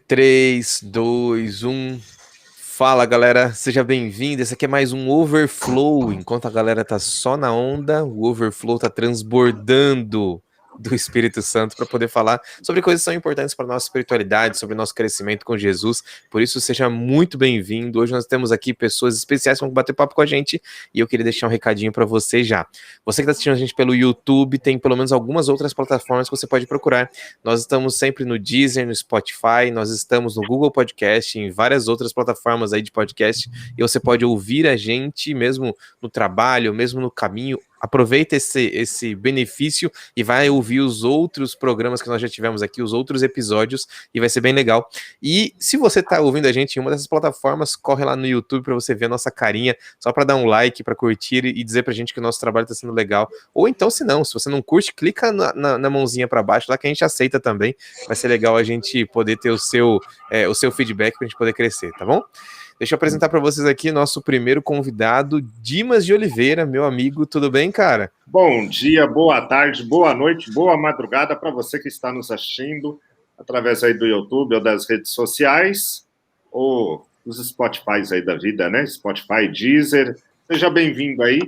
3, 2, 1. Fala, galera, seja bem-vindo. Esse aqui é mais um Overflow. Enquanto a galera tá só na onda, o Overflow tá transbordando do Espírito Santo para poder falar sobre coisas que são importantes para nossa espiritualidade, sobre o nosso crescimento com Jesus. Por isso, seja muito bem-vindo. Hoje nós temos aqui pessoas especiais que vão bater papo com a gente e eu queria deixar um recadinho para você já. Você que está assistindo a gente pelo YouTube, tem pelo menos algumas outras plataformas que você pode procurar. Nós estamos sempre no Deezer, no Spotify, nós estamos no Google Podcast, em várias outras plataformas aí de podcast, e você pode ouvir a gente mesmo no trabalho, mesmo no caminho. Aproveita esse benefício e vai ouvir os outros programas que nós já tivemos aqui, os outros episódios, e vai ser bem legal. E se você está ouvindo a gente em uma dessas plataformas, corre lá no YouTube para você ver a nossa carinha, só para dar um like, para curtir e dizer pra gente que o nosso trabalho está sendo legal. Ou então, se não, se você não curte, clica na mãozinha para baixo lá que a gente aceita também. Vai ser legal a gente poder ter o seu feedback para a gente poder crescer, tá bom? Deixa eu apresentar para vocês aqui nosso primeiro convidado, Dimas de Oliveira, meu amigo. Tudo bem, cara? Bom dia, boa tarde, boa noite, boa madrugada para você que está nos assistindo através aí do YouTube ou das redes sociais ou dos Spotify aí da vida, né? Spotify, Deezer. Seja bem-vindo aí.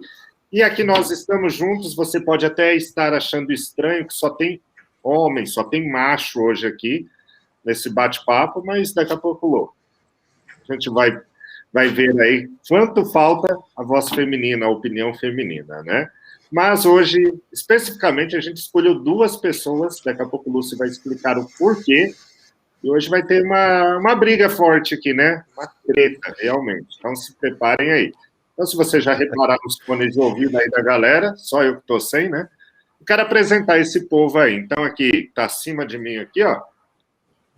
E aqui nós estamos juntos. Você pode até estar achando estranho que só tem homem, só tem macho hoje aqui nesse bate-papo, mas daqui a pouco a gente vai ver aí quanto falta a voz feminina, a opinião feminina, né? Mas hoje, especificamente, a gente escolheu duas pessoas, daqui a pouco o Lúcio vai explicar o porquê, e hoje vai ter uma briga forte aqui, né? Uma treta, realmente. Então se preparem aí. Então, se você já reparar nos fones de ouvido aí da galera, só eu que estou sem, né? Eu quero apresentar esse povo aí. Então, aqui, está acima de mim aqui, ó,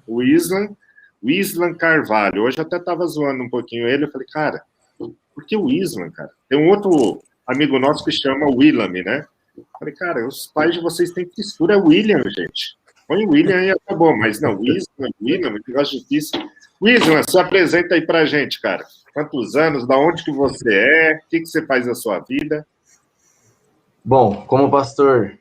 o Islan Carvalho. Hoje eu até estava zoando um pouquinho ele. Eu falei, cara, por que o Islan, cara? Tem um outro amigo nosso que chama William, né? Eu falei, cara, os pais de vocês têm fissura. É William, gente. Põe William e acabou. Mas não, William, que negócio difícil. Islan, se apresenta aí pra gente, cara. Quantos anos? Da onde que você é? O que você faz na sua vida? Bom, como o pastor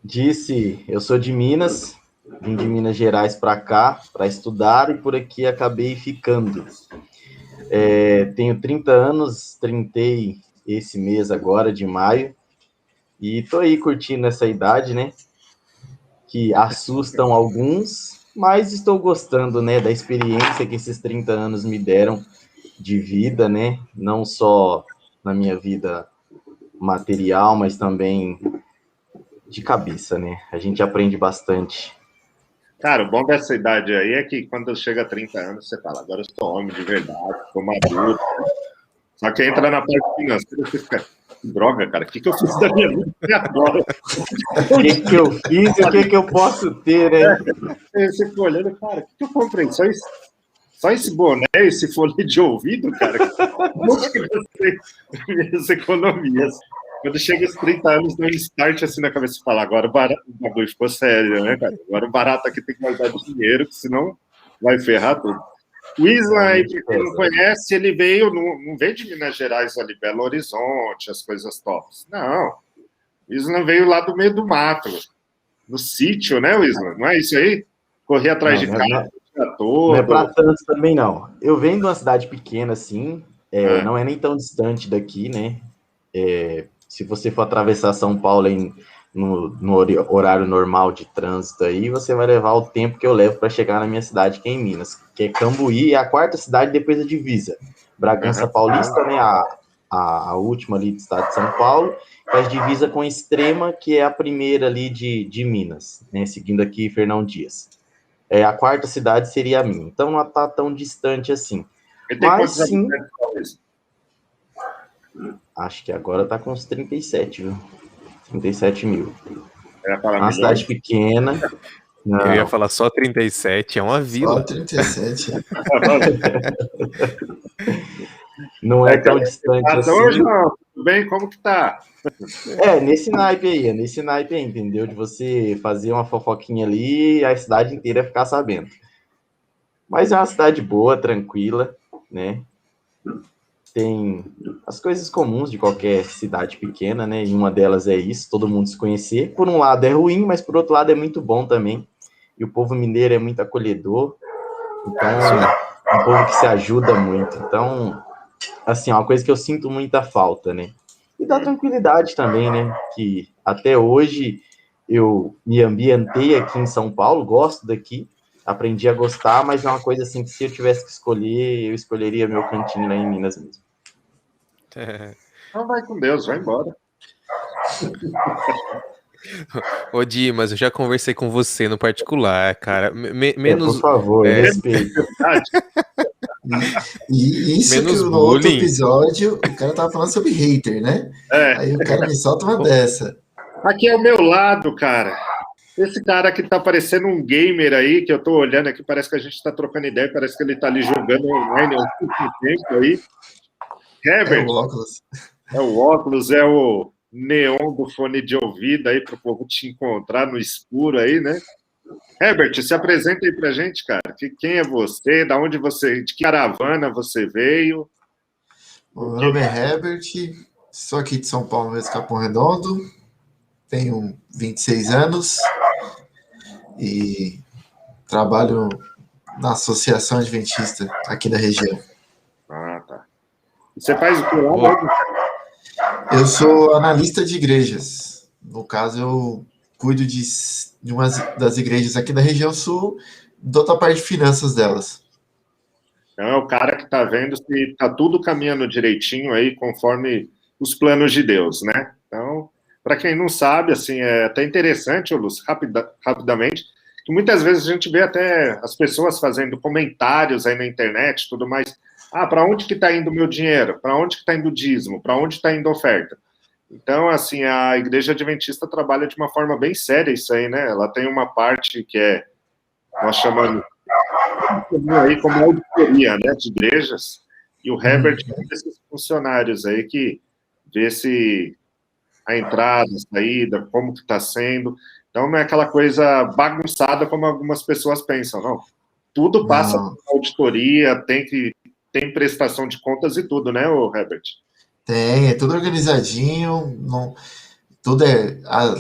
disse, eu sou de Minas, vim de Minas Gerais para cá para estudar e por aqui acabei ficando. Tenho 30 anos, trintei esse mês agora, de maio, e tô aí curtindo essa idade, né? Que assustam alguns, mas estou gostando, né, da experiência que esses 30 anos me deram de vida, né? Não só na minha vida material, mas também de cabeça, né? A gente aprende bastante. Cara, o bom dessa idade aí é que quando chega a 30 anos, você fala, agora eu sou homem de verdade, sou maduro. Só que entra na parte financeira, você fica, que droga, cara, o que eu fiz da minha vida agora? O que eu fiz e o que eu posso ter, né? Você fica olhando, cara, o que eu comprei? Só esse boné, esse fone de ouvido, cara? Onde que você minhas economias? Quando chega aos 30 anos, dá um start assim na cabeça e fala, agora o bagulho ficou sério, né, cara? Agora o barato aqui tem que guardar dinheiro, porque senão vai ferrar tudo. O Isla, aí, pra quem não conhece, ele veio, não veio de Minas Gerais ali, Belo Horizonte, as coisas tops. Não. O Isla veio lá do meio do mato, no sítio, né, Isla? Não é isso aí? Correr atrás de casa. Não é para tanto também, não. Eu venho de uma cidade pequena, assim, não é nem tão distante daqui, né? Se você for atravessar São Paulo no horário normal de trânsito aí, você vai levar o tempo que eu levo para chegar na minha cidade, que é em Minas, que é Cambuí, é a quarta cidade depois da divisa. Bragança Paulista, né? A última ali do estado de São Paulo, faz divisa com Extrema, que é a primeira ali de Minas, né? Seguindo aqui Fernão Dias. A quarta cidade seria a minha. Então não está tão distante assim. Mas sim. Acho que agora está com uns 37, viu? 37 mil. Uma cidade pequena. Não. Eu ia falar só 37, é uma vila. Só 37. Não é tão distante assim. Hoje, tudo bem? Como que tá? Nesse naipe aí, entendeu? De você fazer uma fofoquinha ali e a cidade inteira ficar sabendo. Mas é uma cidade boa, tranquila, né? Tem as coisas comuns de qualquer cidade pequena, né? E uma delas é isso, todo mundo se conhecer. Por um lado é ruim, mas por outro lado é muito bom também. E o povo mineiro é muito acolhedor, Então, é um povo que se ajuda muito. Então, assim, é uma coisa que eu sinto muita falta, né? E da tranquilidade também, né? Que até hoje eu me ambientei aqui em São Paulo, gosto daqui, aprendi a gostar, mas é uma coisa assim que se eu tivesse que escolher, eu escolheria meu cantinho lá em Minas mesmo. Então vai com Deus, vai embora. Ô, Dimas, eu já conversei com você no particular, cara. Menos. Por favor, respeito. E isso Menos que no outro bullying. episódio o cara tava falando sobre hater, né? Aí o cara me solta uma dessa. Aqui ao meu lado, cara. Esse cara que tá parecendo um gamer aí, que eu tô olhando aqui, parece que a gente tá trocando ideia, parece que ele tá ali jogando online há um tempo aí. Herbert. É o óculos. É o óculos, é o neon do fone de ouvido aí para o povo te encontrar no escuro aí, né? Herbert, se apresenta aí pra gente, cara. Quem é você? Da onde você, de que caravana você veio? O meu nome é Herbert, sou aqui de São Paulo, mesmo, Capão Redondo, tenho 26 anos e trabalho na Associação Adventista aqui da região. Ah, tá. Você faz o que lá? Eu sou analista de igrejas. No caso, eu cuido de uma das igrejas aqui da região sul, da outra parte de finanças delas. Então, é o cara que está vendo se está tudo caminhando direitinho aí, conforme os planos de Deus, né? Então, para quem não sabe, assim, é até interessante, Lúcio, rapidamente, que muitas vezes a gente vê até as pessoas fazendo comentários aí na internet, tudo mais. Ah, para onde que está indo o meu dinheiro? Para onde que está indo o dízimo? Para onde está indo a oferta? Então, assim, a Igreja Adventista trabalha de uma forma bem séria isso aí, né? Ela tem uma parte que nós chamamos aí como auditoria, né, de igrejas, e o Herbert é um desses funcionários aí que vê se a entrada, a saída, como que está sendo. Então, não é aquela coisa bagunçada como algumas pessoas pensam, não. Tudo passa por auditoria, tem prestação de contas e tudo, né, Herbert? Tem, é tudo organizadinho, não, tudo é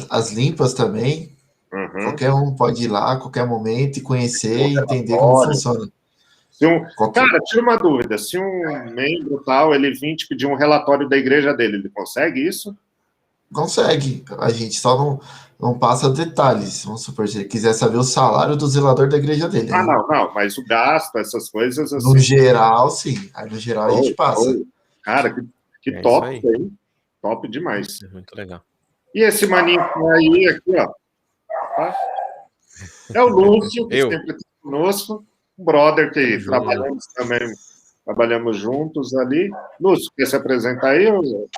as limpas também. Uhum. Qualquer um pode ir lá a qualquer momento e conhecer e entender como funciona. Cara, tira uma dúvida. Se um membro tal, ele vir te pedir um relatório da igreja dele, ele consegue isso? Consegue. A gente só não passa detalhes. Vamos supor, se ele quiser saber o salário do zelador da igreja dele. Ah, não. Mas o gasto, essas coisas... Assim... No geral, sim. Aí, no geral, a gente passa. Cara, que top aí. Top demais. Muito legal. E esse maninho aí, aqui, ó. Tá? É o Lúcio, que sempre está conosco. Um brother que trabalhamos juntos ali. Lúcio, quer se apresentar aí? Ou o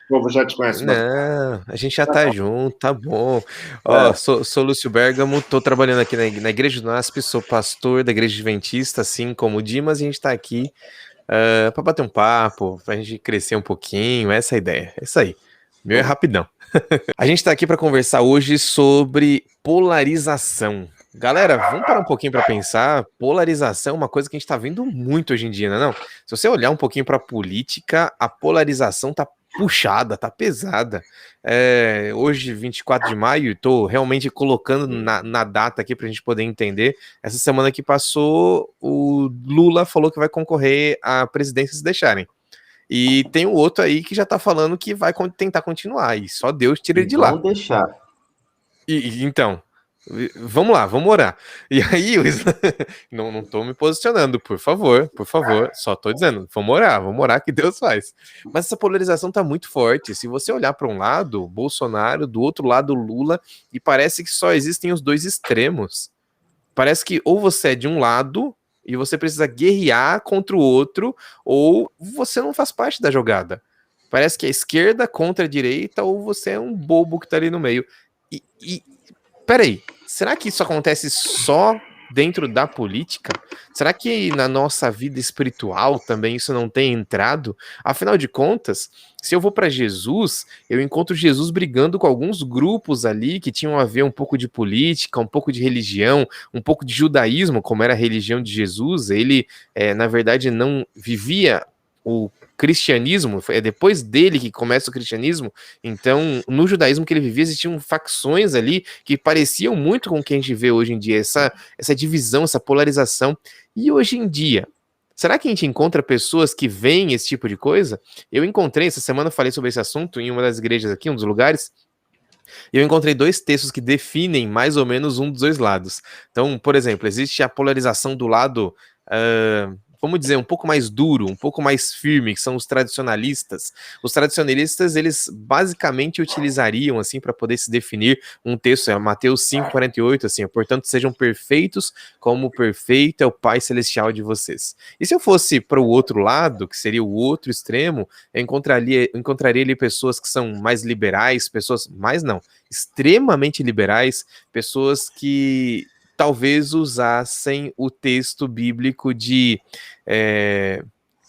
povo já te conhece? Não, a gente já tá junto, tá bom. Ó, sou Lúcio Bergamo, tô trabalhando aqui na Igreja do NASP, sou pastor da Igreja Adventista, assim como o Dimas, e a gente tá aqui para bater um papo, pra gente crescer um pouquinho, essa é a ideia, é isso aí. Meu é rapidão. A gente tá aqui para conversar hoje sobre polarização. Galera, vamos parar um pouquinho para pensar. Polarização é uma coisa que a gente tá vendo muito hoje em dia, não? Se você olhar um pouquinho para a política, a polarização tá puxada, tá pesada. Hoje, 24 de maio, estou realmente colocando na data aqui para a gente poder entender. Essa semana que passou, o Lula falou que vai concorrer à presidência se deixarem. E tem o outro aí que já tá falando que vai tentar continuar, e só Deus tira ele de lá. Vamos deixar. Então, vamos lá, vamos orar. E aí, não tô me posicionando, por favor, só tô dizendo, vamos orar que Deus faz. Mas essa polarização tá muito forte. Se você olhar para um lado, Bolsonaro, do outro lado, Lula, e parece que só existem os dois extremos. Parece que ou você é de um lado e você precisa guerrear contra o outro, ou você não faz parte da jogada. Parece que é esquerda contra a direita, ou você é um bobo que tá ali no meio. Peraí, será que isso acontece só dentro da política? Será que na nossa vida espiritual também isso não tem entrado? Afinal de contas, se eu vou para Jesus, eu encontro Jesus brigando com alguns grupos ali que tinham a ver um pouco de política, um pouco de religião, um pouco de judaísmo, como era a religião de Jesus. Ele, na verdade, não vivia o cristianismo, é depois dele que começa o cristianismo, então no judaísmo que ele vivia existiam facções ali que pareciam muito com o que a gente vê hoje em dia, essa divisão, essa polarização. E hoje em dia, será que a gente encontra pessoas que veem esse tipo de coisa? Eu encontrei, essa semana eu falei sobre esse assunto em uma das igrejas aqui, um dos lugares, e eu encontrei dois textos que definem mais ou menos um dos dois lados. Então, por exemplo, existe a polarização do lado, vamos dizer, um pouco mais duro, um pouco mais firme, que são os tradicionalistas. Os tradicionalistas, eles basicamente utilizariam, assim, para poder se definir um texto, Mateus 5,48, assim, portanto, sejam perfeitos como perfeito é o Pai Celestial de vocês. E se eu fosse para o outro lado, que seria o outro extremo, eu encontraria ali pessoas que são mais liberais, pessoas, mais não, extremamente liberais, pessoas que talvez usassem o texto bíblico de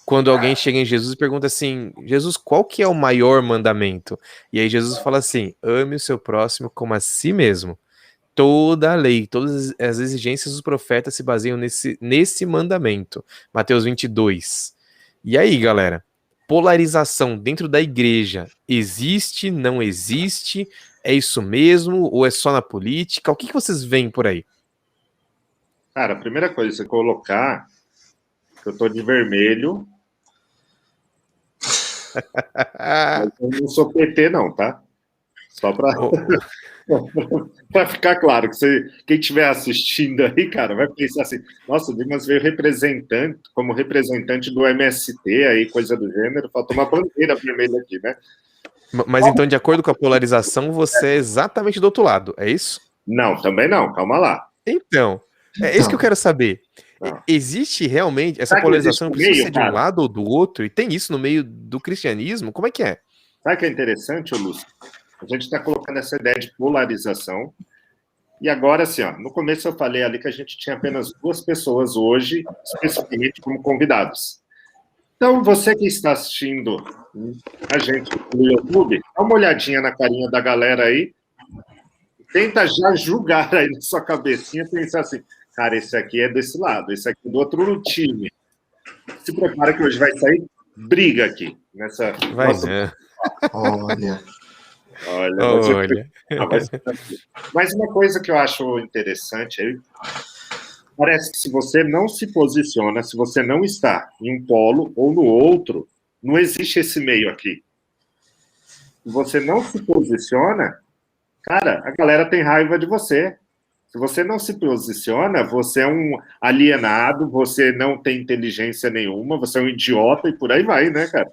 quando alguém chega em Jesus e pergunta assim, Jesus, qual que é o maior mandamento? E aí Jesus fala assim, ame o seu próximo como a si mesmo. Toda a lei, todas as exigências dos profetas se baseiam nesse mandamento. Mateus 22. E aí, galera, polarização dentro da igreja existe, não existe? É isso mesmo? Ou é só na política? O que vocês veem por aí? Cara, a primeira coisa, você colocar que eu tô de vermelho. Eu não sou PT, não, tá? Só para ficar claro, que quem estiver assistindo aí, cara, vai pensar assim, nossa, o Dimas veio como representante do MST, aí, coisa do gênero, faltou uma bandeira vermelha aqui, né? Mas então, de acordo com a polarização, você é exatamente do outro lado, é isso? Não, também não, calma lá. Então, é isso que eu quero saber. Existe realmente essa polarização, precisa ser de um lado ou do outro? E tem isso no meio do cristianismo? Como é que é? Sabe o que é interessante, Lúcio? A gente está colocando essa ideia de polarização. E agora, assim, ó, no começo eu falei ali que a gente tinha apenas 2 pessoas hoje, especificamente como convidados. Então, você que está assistindo a gente no YouTube, dá uma olhadinha na carinha da galera aí, tenta já julgar aí na sua cabecinha, pensar assim, cara, esse aqui é desse lado, esse aqui é do outro time. Se prepara que hoje vai sair briga aqui. Nessa vai, nossa... né? Olha. Mas uma coisa que eu acho interessante aí, parece que se você não se posiciona, se você não está em um polo ou no outro, não existe esse meio aqui. Se você não se posiciona, cara, a galera tem raiva de você. Se você não se posiciona, você é um alienado, você não tem inteligência nenhuma, você é um idiota e por aí vai, né, cara?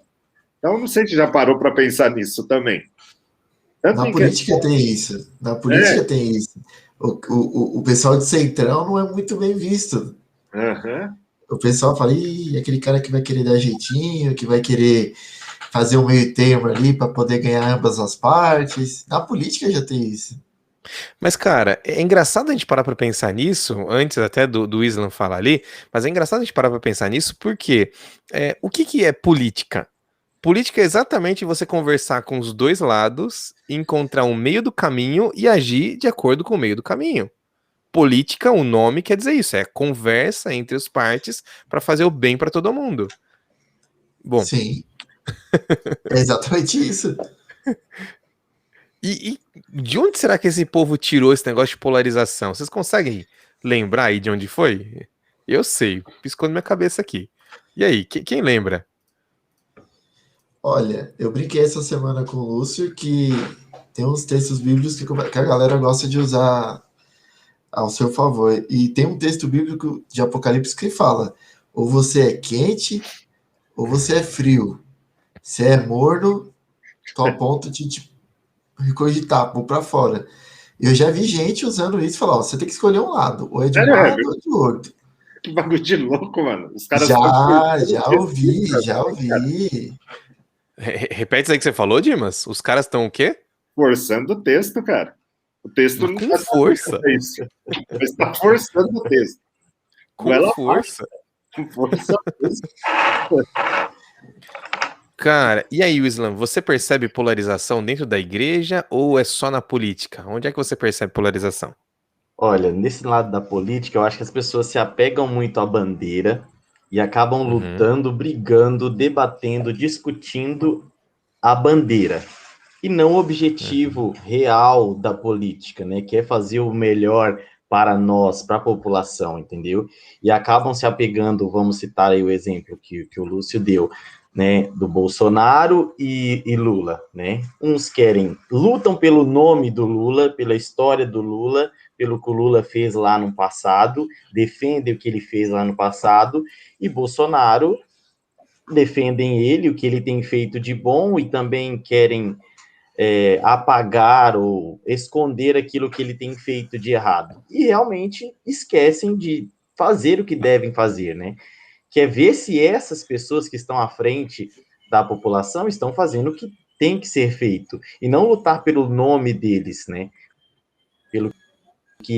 Então, não sei se já parou para pensar nisso também. Na política tem isso. Na política tem isso. O pessoal de centrão não é muito bem visto. Uhum. O pessoal fala, aquele cara que vai querer dar jeitinho, que vai querer fazer um meio termo ali para poder ganhar ambas as partes. Na política já tem isso. Mas, cara, é engraçado a gente parar pra pensar nisso, antes até do Islam falar ali, mas é engraçado a gente parar pra pensar nisso porque o que é política? Política é exatamente você conversar com os dois lados, encontrar um meio do caminho e agir de acordo com o meio do caminho. Política, o nome quer dizer isso, é conversa entre as partes para fazer o bem para todo mundo. Bom. Sim. É exatamente isso. E de onde será que esse povo tirou esse negócio de polarização? Vocês conseguem lembrar aí de onde foi? Eu sei, piscou na minha cabeça aqui. E aí, quem lembra? Olha, eu brinquei essa semana com o Lúcio que tem uns textos bíblicos que a galera gosta de usar ao seu favor. E tem um texto bíblico de Apocalipse que fala: ou você é quente, ou você é frio. Você é morno, tô a ponto de te regurgitar, pôr pra fora. Eu já vi gente usando isso e falar: você tem que escolher um lado, ou é de um lado ou é de outro. Que bagulho de louco, mano. Os caras já ouvi. Repete isso aí que você falou, Dimas? Os caras estão o quê? Forçando o texto, cara. O texto não com força. Isso. Mas está forçando o texto. Com força. Com força. Cara, e aí, Islam, você percebe polarização dentro da igreja ou é só na política? Onde é que você percebe polarização? Olha, nesse lado da política, eu acho que as pessoas se apegam muito à bandeira, e acabam lutando, brigando, debatendo, discutindo a bandeira e não o objetivo real da política, né? Que é fazer o melhor para nós, para a população, entendeu? E acabam se apegando, vamos citar aí o exemplo que o Lúcio deu, né, do Bolsonaro e Lula, né? Uns lutam pelo nome do Lula, pela história do Lula, pelo que o Lula fez lá no passado, defendem o que ele fez lá no passado, e Bolsonaro defendem ele, o que ele tem feito de bom, e também querem apagar ou esconder aquilo que ele tem feito de errado. E realmente esquecem de fazer o que devem fazer, né? Que é ver se essas pessoas que estão à frente da população estão fazendo o que tem que ser feito, e não lutar pelo nome deles, né? Pelo que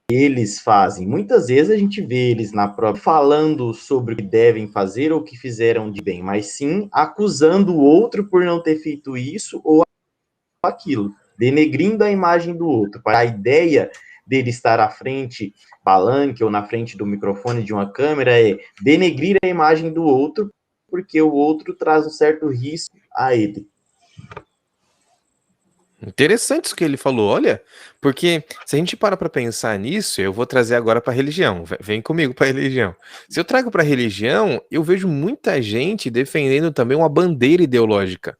eles fazem. Muitas vezes a gente vê eles na prova falando sobre o que devem fazer ou o que fizeram de bem, mas sim acusando o outro por não ter feito isso ou aquilo, denegrindo a imagem do outro, para a ideia dele estar à frente palanque ou na frente do microfone de uma câmera é denegrir a imagem do outro, porque o outro traz um certo risco a ele. Interessante isso que ele falou, olha, porque se a gente para pensar nisso, eu vou trazer agora para religião, vem comigo para religião. Se eu trago para religião, eu vejo muita gente defendendo também uma bandeira ideológica,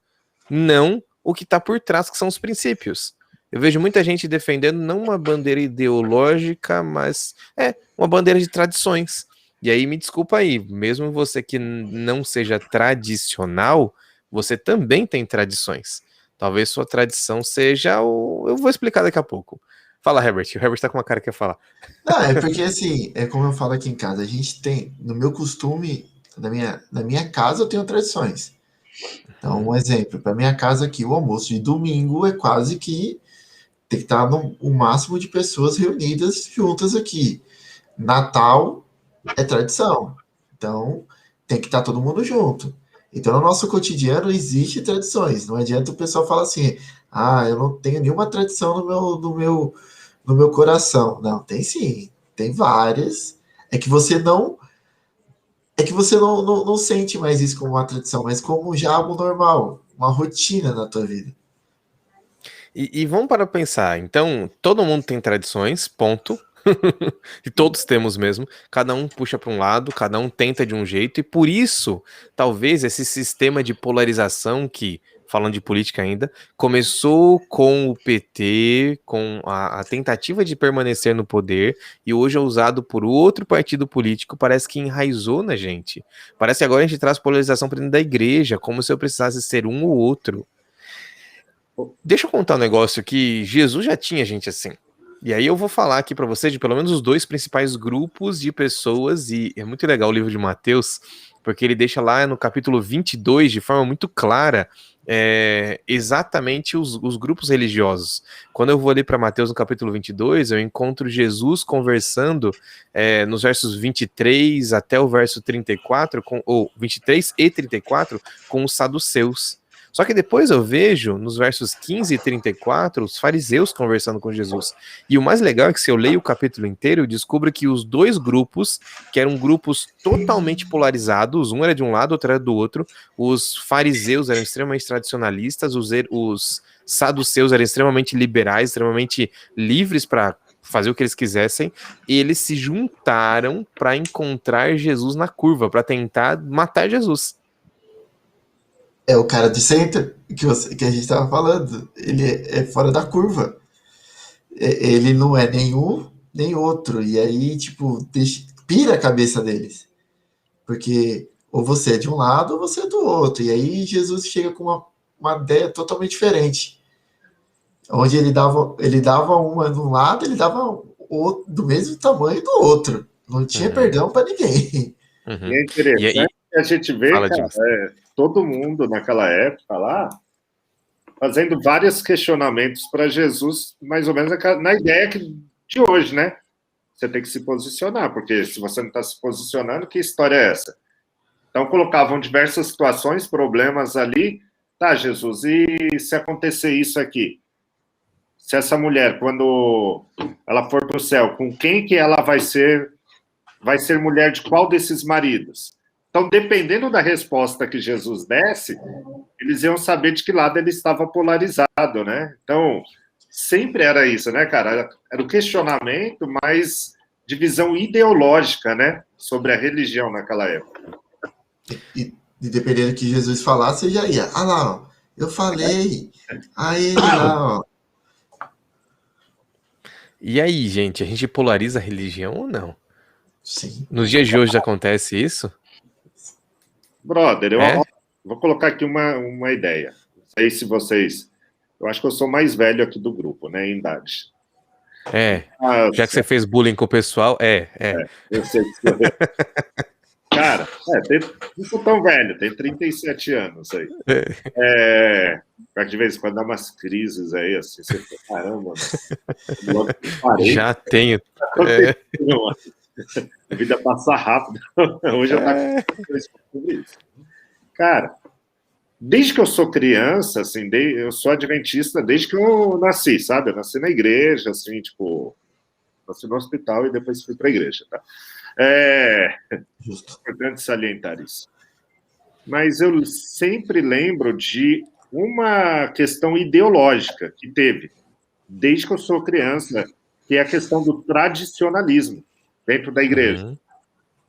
não o que está por trás, que são os princípios. Eu vejo muita gente defendendo não uma bandeira ideológica, mas uma bandeira de tradições. E aí, me desculpa aí, mesmo você que não seja tradicional, você também tem tradições. Talvez sua tradição seja o... Eu vou explicar daqui a pouco. Fala, Herbert. O Herbert tá com uma cara que quer falar. Não, é porque assim, é como eu falo aqui em casa, a gente tem, no meu costume, na minha casa eu tenho tradições. Então, um exemplo, para minha casa aqui, o almoço de domingo é quase que tem que estar o máximo de pessoas reunidas juntas aqui. Natal é tradição. Então, tem que estar todo mundo junto. Então, no nosso cotidiano existe tradições. Não adianta o pessoal falar assim, eu não tenho nenhuma tradição no meu coração. Não, tem sim. Tem várias. É que você não sente mais isso como uma tradição, mas como já algo normal, uma rotina na tua vida. E vamos para pensar. Então, todo mundo tem tradições, ponto. E todos temos mesmo. Cada um puxa para um lado, cada um tenta de um jeito, e por isso, talvez esse sistema de polarização que, falando de política ainda, começou com o PT, com a tentativa de permanecer no poder, e hoje é usado por outro partido político, parece que enraizou na gente. Parece que agora a gente traz polarização para dentro da igreja, como se eu precisasse ser um ou outro. Deixa eu contar um negócio que Jesus já tinha gente assim. E aí eu vou falar aqui para vocês de pelo menos os dois principais grupos de pessoas, e é muito legal o livro de Mateus, porque ele deixa lá no capítulo 22, de forma muito clara, exatamente os grupos religiosos. Quando eu vou ali para Mateus no capítulo 22, eu encontro Jesus conversando nos versos 23 até o verso 34, ou 23 e 34, com os saduceus. Só que depois eu vejo, nos versos 15 e 34, os fariseus conversando com Jesus. E o mais legal é que se eu leio o capítulo inteiro, eu descubro que os dois grupos, que eram grupos totalmente polarizados, um era de um lado, outro era do outro, os fariseus eram extremamente tradicionalistas, os saduceus eram extremamente liberais, extremamente livres para fazer o que eles quisessem, e eles se juntaram para encontrar Jesus na curva, para tentar matar Jesus. É o cara de centro que a gente estava falando. Ele é fora da curva. Ele não é nenhum nem outro. E aí, tipo, pira a cabeça deles. Porque ou você é de um lado ou você é do outro. E aí Jesus chega com uma ideia totalmente diferente. Onde ele dava uma de um lado, ele dava outro, do mesmo tamanho do outro. Não tinha perdão para ninguém. E é interessante que a gente vê, cara, todo mundo naquela época lá fazendo vários questionamentos para Jesus, mais ou menos na ideia de hoje, né? Você tem que se posicionar, porque se você não está se posicionando, que história é essa? Então, colocavam diversas situações, problemas ali. Tá, Jesus, e se acontecer isso aqui? Se essa mulher, quando ela for para o céu, com quem que ela vai ser mulher de qual desses maridos? Então, dependendo da resposta que Jesus desse, eles iam saber de que lado ele estava polarizado, né? Então, sempre era isso, né, cara? Era o questionamento, mas de visão ideológica, né? Sobre a religião naquela época. E dependendo do que Jesus falasse, você já ia. Ah lá, ó, eu falei. Aí ele lá, ó. E aí, gente, a gente polariza a religião ou não? Sim. Nos dias de hoje acontece isso? Brother, eu É? vou colocar aqui uma ideia. Não sei se vocês... Eu acho que eu sou mais velho aqui do grupo, né, em idade. É. Mas, Já que você fez bullying com o pessoal, eu sei que sou... Cara, não sou tão velho, tenho 37 anos aí. De vez em quando dá umas crises aí, assim, você fala, caramba, mano. Já tenho. A vida passa rápido. Hoje eu tava sobre isso. Cara, desde que eu sou criança, assim, eu sou adventista desde que eu nasci, sabe? Eu nasci na igreja, assim, tipo, nasci no hospital e depois fui pra igreja, tá? É importante salientar isso. Mas eu sempre lembro de uma questão ideológica que teve, desde que eu sou criança, que é a questão do tradicionalismo dentro da igreja. Uhum.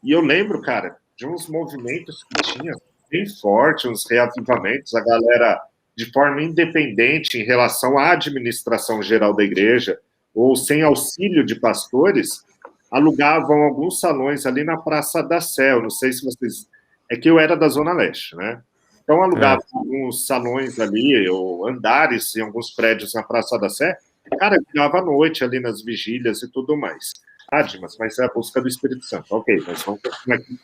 E eu lembro, cara, de uns movimentos que tinha bem forte, uns reavivamentos, a galera, de forma independente em relação à administração geral da igreja, ou sem auxílio de pastores, alugavam alguns salões ali na Praça da Sé. Eu não sei se vocês... É que eu era da Zona Leste, né? Então, alugavam alguns salões ali, ou andares em alguns prédios na Praça da Sé. Cara, eu ficava à noite ali nas vigílias e tudo mais. Ah, Dimas, mas é a busca do Espírito Santo. Ok, mas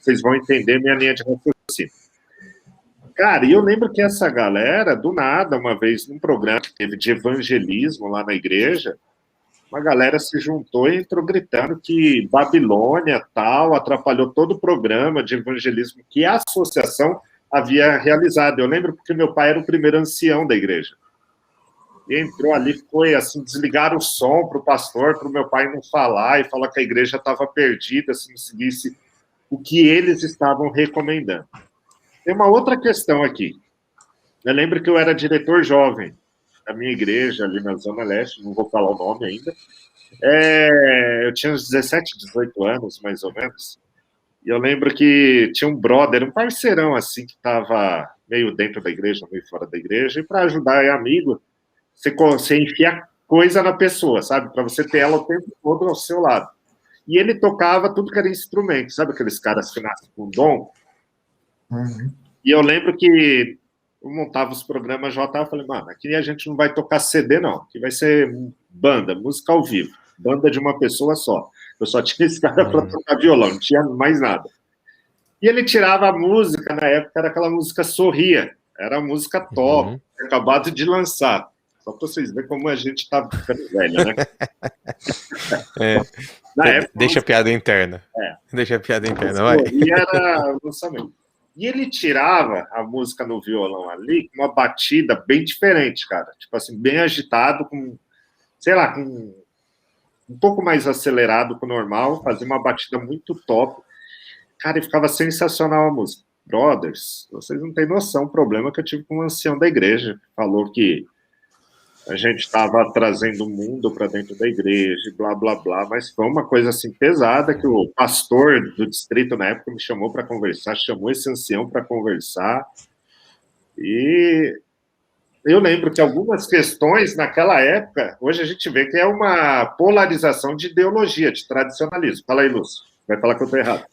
vocês vão entender minha linha de raciocínio. Cara, e eu lembro que essa galera, do nada, uma vez, num programa que teve de evangelismo lá na igreja, uma galera se juntou e entrou gritando que Babilônia, tal, atrapalhou todo o programa de evangelismo que a associação havia realizado. Eu lembro porque meu pai era o primeiro ancião da igreja. E entrou ali, foi assim, desligaram o som para o pastor, para o meu pai não falar, e falar que a igreja estava perdida se não seguisse o que eles estavam recomendando. Tem uma outra questão aqui. Eu lembro que eu era diretor jovem da minha igreja, ali na Zona Leste, não vou falar o nome ainda. Eu tinha uns 17, 18 anos, mais ou menos. E eu lembro que tinha um brother, um parceirão, assim, que estava meio dentro da igreja, meio fora da igreja, e para ajudar é amigo, você enfia coisa na pessoa, sabe? Para você ter ela o tempo todo ao seu lado. E ele tocava tudo que era instrumento, sabe aqueles caras que nascem com dom? Uhum. E eu lembro que eu montava os programas JA, eu falei, mano, aqui a gente não vai tocar CD, não. Aqui vai ser banda, música ao vivo. Banda de uma pessoa só. Eu só tinha esse cara para tocar violão, não tinha mais nada. E ele tirava a música, na época era aquela música Sorria. Era a música top, acabado de lançar. Só para vocês verem como a gente tá ficando velho, né? Na época, deixa a piada interna. Deixa a piada interna, vai. E era o lançamento. E ele tirava a música no violão ali com uma batida bem diferente, cara. Tipo assim, bem agitado, com, sei lá, com um pouco mais acelerado que o normal, fazia uma batida muito top. Cara, e ficava sensacional a música. Brothers, vocês não têm noção o problema que eu tive com um ancião da igreja, que falou que a gente estava trazendo o mundo para dentro da igreja, blá, blá, blá, mas foi uma coisa assim pesada que o pastor do distrito na época me chamou para conversar, chamou esse ancião para conversar, e eu lembro que algumas questões naquela época, hoje a gente vê que é uma polarização de ideologia, de tradicionalismo. Fala aí, Lúcio, vai falar que eu estou errado.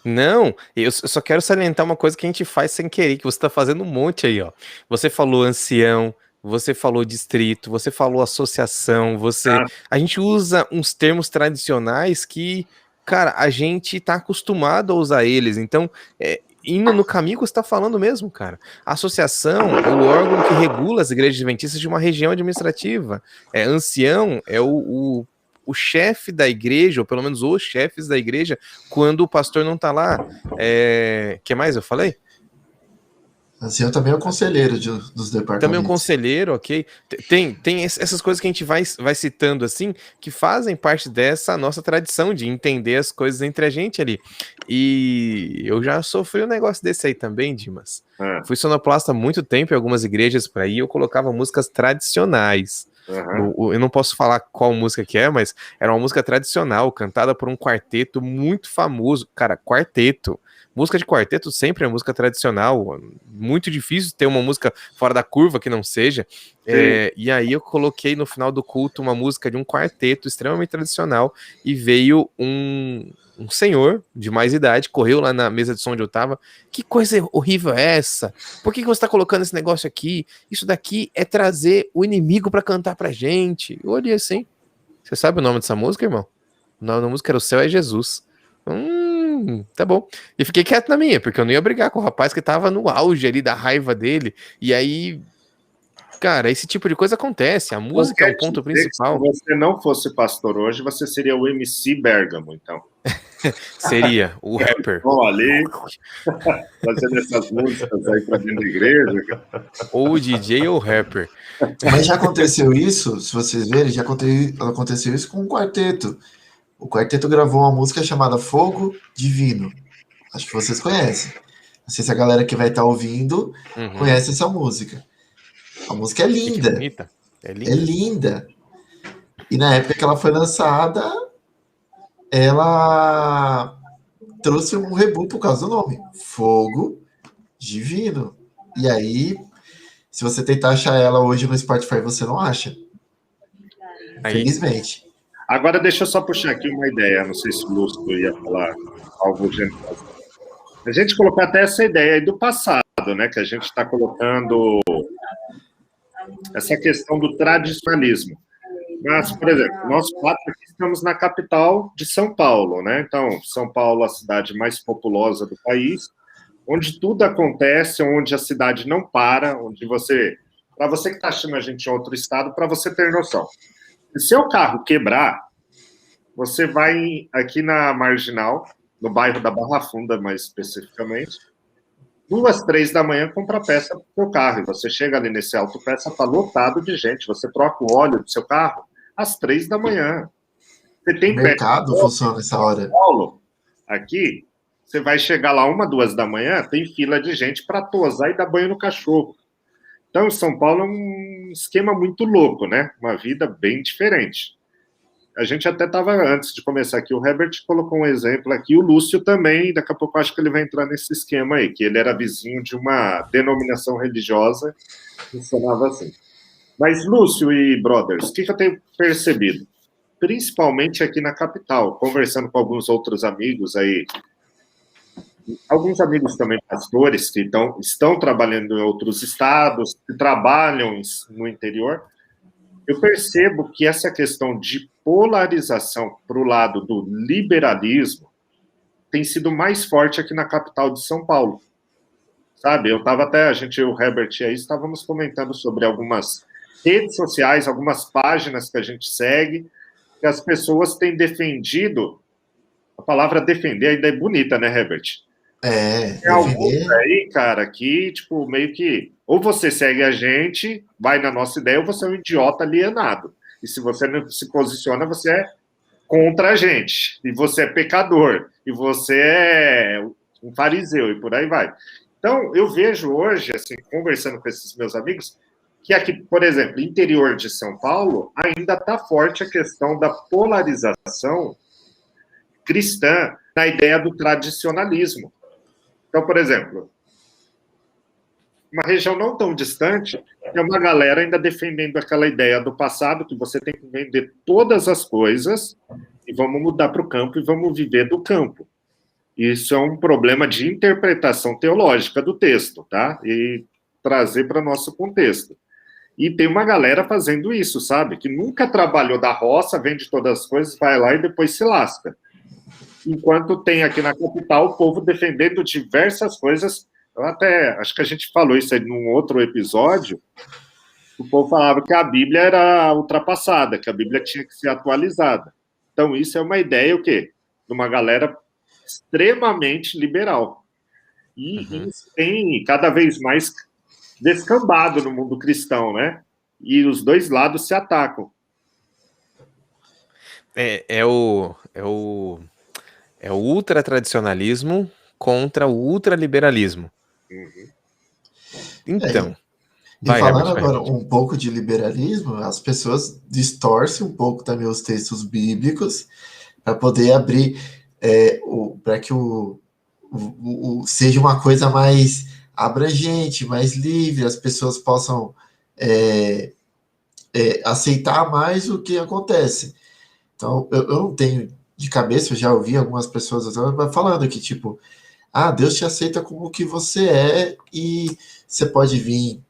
Não, eu só quero salientar uma coisa que a gente faz sem querer, que você tá fazendo um monte aí, ó. Você falou ancião, você falou distrito, você falou associação, a gente usa uns termos tradicionais que, cara, a gente tá acostumado a usar eles, então, indo no caminho que você tá falando mesmo, cara. A associação é o órgão que regula as igrejas adventistas de uma região administrativa. Ancião é o chefe da igreja, ou pelo menos os chefes da igreja, quando o pastor não tá lá. Que mais eu falei? Assim, eu também é o conselheiro dos Também um departamentos. conselheiro, ok? Tem essas coisas que a gente vai citando assim, que fazem parte dessa nossa tradição de entender as coisas entre a gente ali. E eu já sofri um negócio desse aí também, Dimas. Fui sonoplasta há muito tempo em algumas igrejas por aí, eu colocava músicas tradicionais. Eu não posso falar qual música que é, mas era uma música tradicional, cantada por um quarteto muito famoso. Cara, quarteto. Música de quarteto sempre é música tradicional. Muito difícil ter uma música fora da curva que não seja. E aí eu coloquei no final do culto uma música de um quarteto extremamente tradicional e veio um senhor de mais idade, correu lá na mesa de som onde eu tava. Que coisa horrível é essa? Por que você tá colocando esse negócio aqui? Isso daqui é trazer o inimigo pra cantar pra gente. Eu olhei assim. Você sabe o nome dessa música, irmão? O nome da música era O Céu é Jesus. Tá bom. E fiquei quieto na minha, porque eu não ia brigar com o rapaz que tava no auge ali da raiva dele. E aí, cara, esse tipo de coisa acontece. A música é o ponto principal. Se você não fosse pastor hoje, você seria o MC Bergamo, então. Seria o rapper. Ali, fazendo essas músicas aí pra dentro da igreja. Ou o DJ ou o rapper. Mas já aconteceu isso, se vocês verem, já aconteceu isso com um quarteto. O quarteto gravou uma música chamada Fogo Divino. Acho que vocês conhecem. Não sei se a galera que vai estar ouvindo conhece essa música. A música é linda. É linda. E na época que ela foi lançada, ela trouxe um rebu por causa do nome. Fogo Divino. E aí, se você tentar achar ela hoje no Spotify, você não acha. Felizmente. Agora, deixa eu só puxar aqui uma ideia. Não sei se o Lúcio ia falar algo generoso. A gente colocou até essa ideia aí do passado, né? Que a gente está colocando essa questão do tradicionalismo. Mas, por exemplo, nós quatro aqui estamos na capital de São Paulo, né? Então, São Paulo é a cidade mais populosa do país, onde tudo acontece, onde a cidade não para, onde você... Para você que está achando a gente em outro estado, para você ter noção. Se seu carro quebrar, você vai aqui na Marginal, no bairro da Barra Funda, mais especificamente, 2, 3 da manhã, compra peça para o seu carro. E você chega ali nesse autopeça, está lotado de gente. Você troca o óleo do seu carro às 3 da manhã. Você tem o mercado funciona nessa hora. Paulo, aqui, você vai chegar lá 1, 2 da manhã, tem fila de gente para tosar e dar banho no cachorro. Então, São Paulo é um esquema muito louco, né? Uma vida bem diferente. A gente até estava, antes de começar aqui, o Herbert colocou um exemplo aqui, o Lúcio também, daqui a pouco eu acho que ele vai entrar nesse esquema aí, que ele era vizinho de uma denominação religiosa que funcionava assim. Mas, Lúcio e brothers, o que eu tenho percebido? Principalmente aqui na capital, conversando com alguns outros amigos aí, alguns amigos também pastores que estão trabalhando em outros estados, que trabalham no interior, eu percebo que essa questão de polarização para o lado do liberalismo tem sido mais forte aqui na capital de São Paulo. Sabe, eu estava até, o Herbert e aí, estávamos comentando sobre algumas redes sociais, algumas páginas que a gente segue, que as pessoas têm defendido, a palavra defender ainda é bonita, né, Herbert? Tem alguns aí, cara, que, tipo, meio que, ou você segue a gente, vai na nossa ideia, ou você é um idiota alienado. E se você não se posiciona, você é contra a gente. E você é pecador. E você é um fariseu, e por aí vai. Então, eu vejo hoje, assim, conversando com esses meus amigos, que aqui, por exemplo, interior de São Paulo, ainda está forte a questão da polarização cristã na ideia do tradicionalismo. Então, por exemplo, uma região não tão distante, tem uma galera ainda defendendo aquela ideia do passado, que você tem que vender todas as coisas e vamos mudar para o campo e vamos viver do campo. Isso é um problema de interpretação teológica do texto, tá? E trazer para nosso contexto. E tem uma galera fazendo isso, sabe? Que nunca trabalhou da roça, vende todas as coisas, vai lá e depois se lasca. Enquanto tem aqui na capital o povo defendendo diversas coisas. Eu até, acho que a gente falou isso aí num outro episódio, o povo falava que a Bíblia era ultrapassada, que a Bíblia tinha que ser atualizada. Então, isso é uma ideia, o quê? De uma galera extremamente liberal. E isso tem cada vez mais descambado no mundo cristão, né? E os dois lados se atacam. É o ultratradicionalismo contra o ultraliberalismo. Então, E vai, falando Herbert, agora um pouco de liberalismo, as pessoas distorcem um pouco também os textos bíblicos para poder abrir, para que seja uma coisa mais abrangente, mais livre, as pessoas possam aceitar mais o que acontece. Então, eu não tenho de cabeça, eu já ouvi algumas pessoas falando que, tipo, Deus te aceita como que você é e você pode vir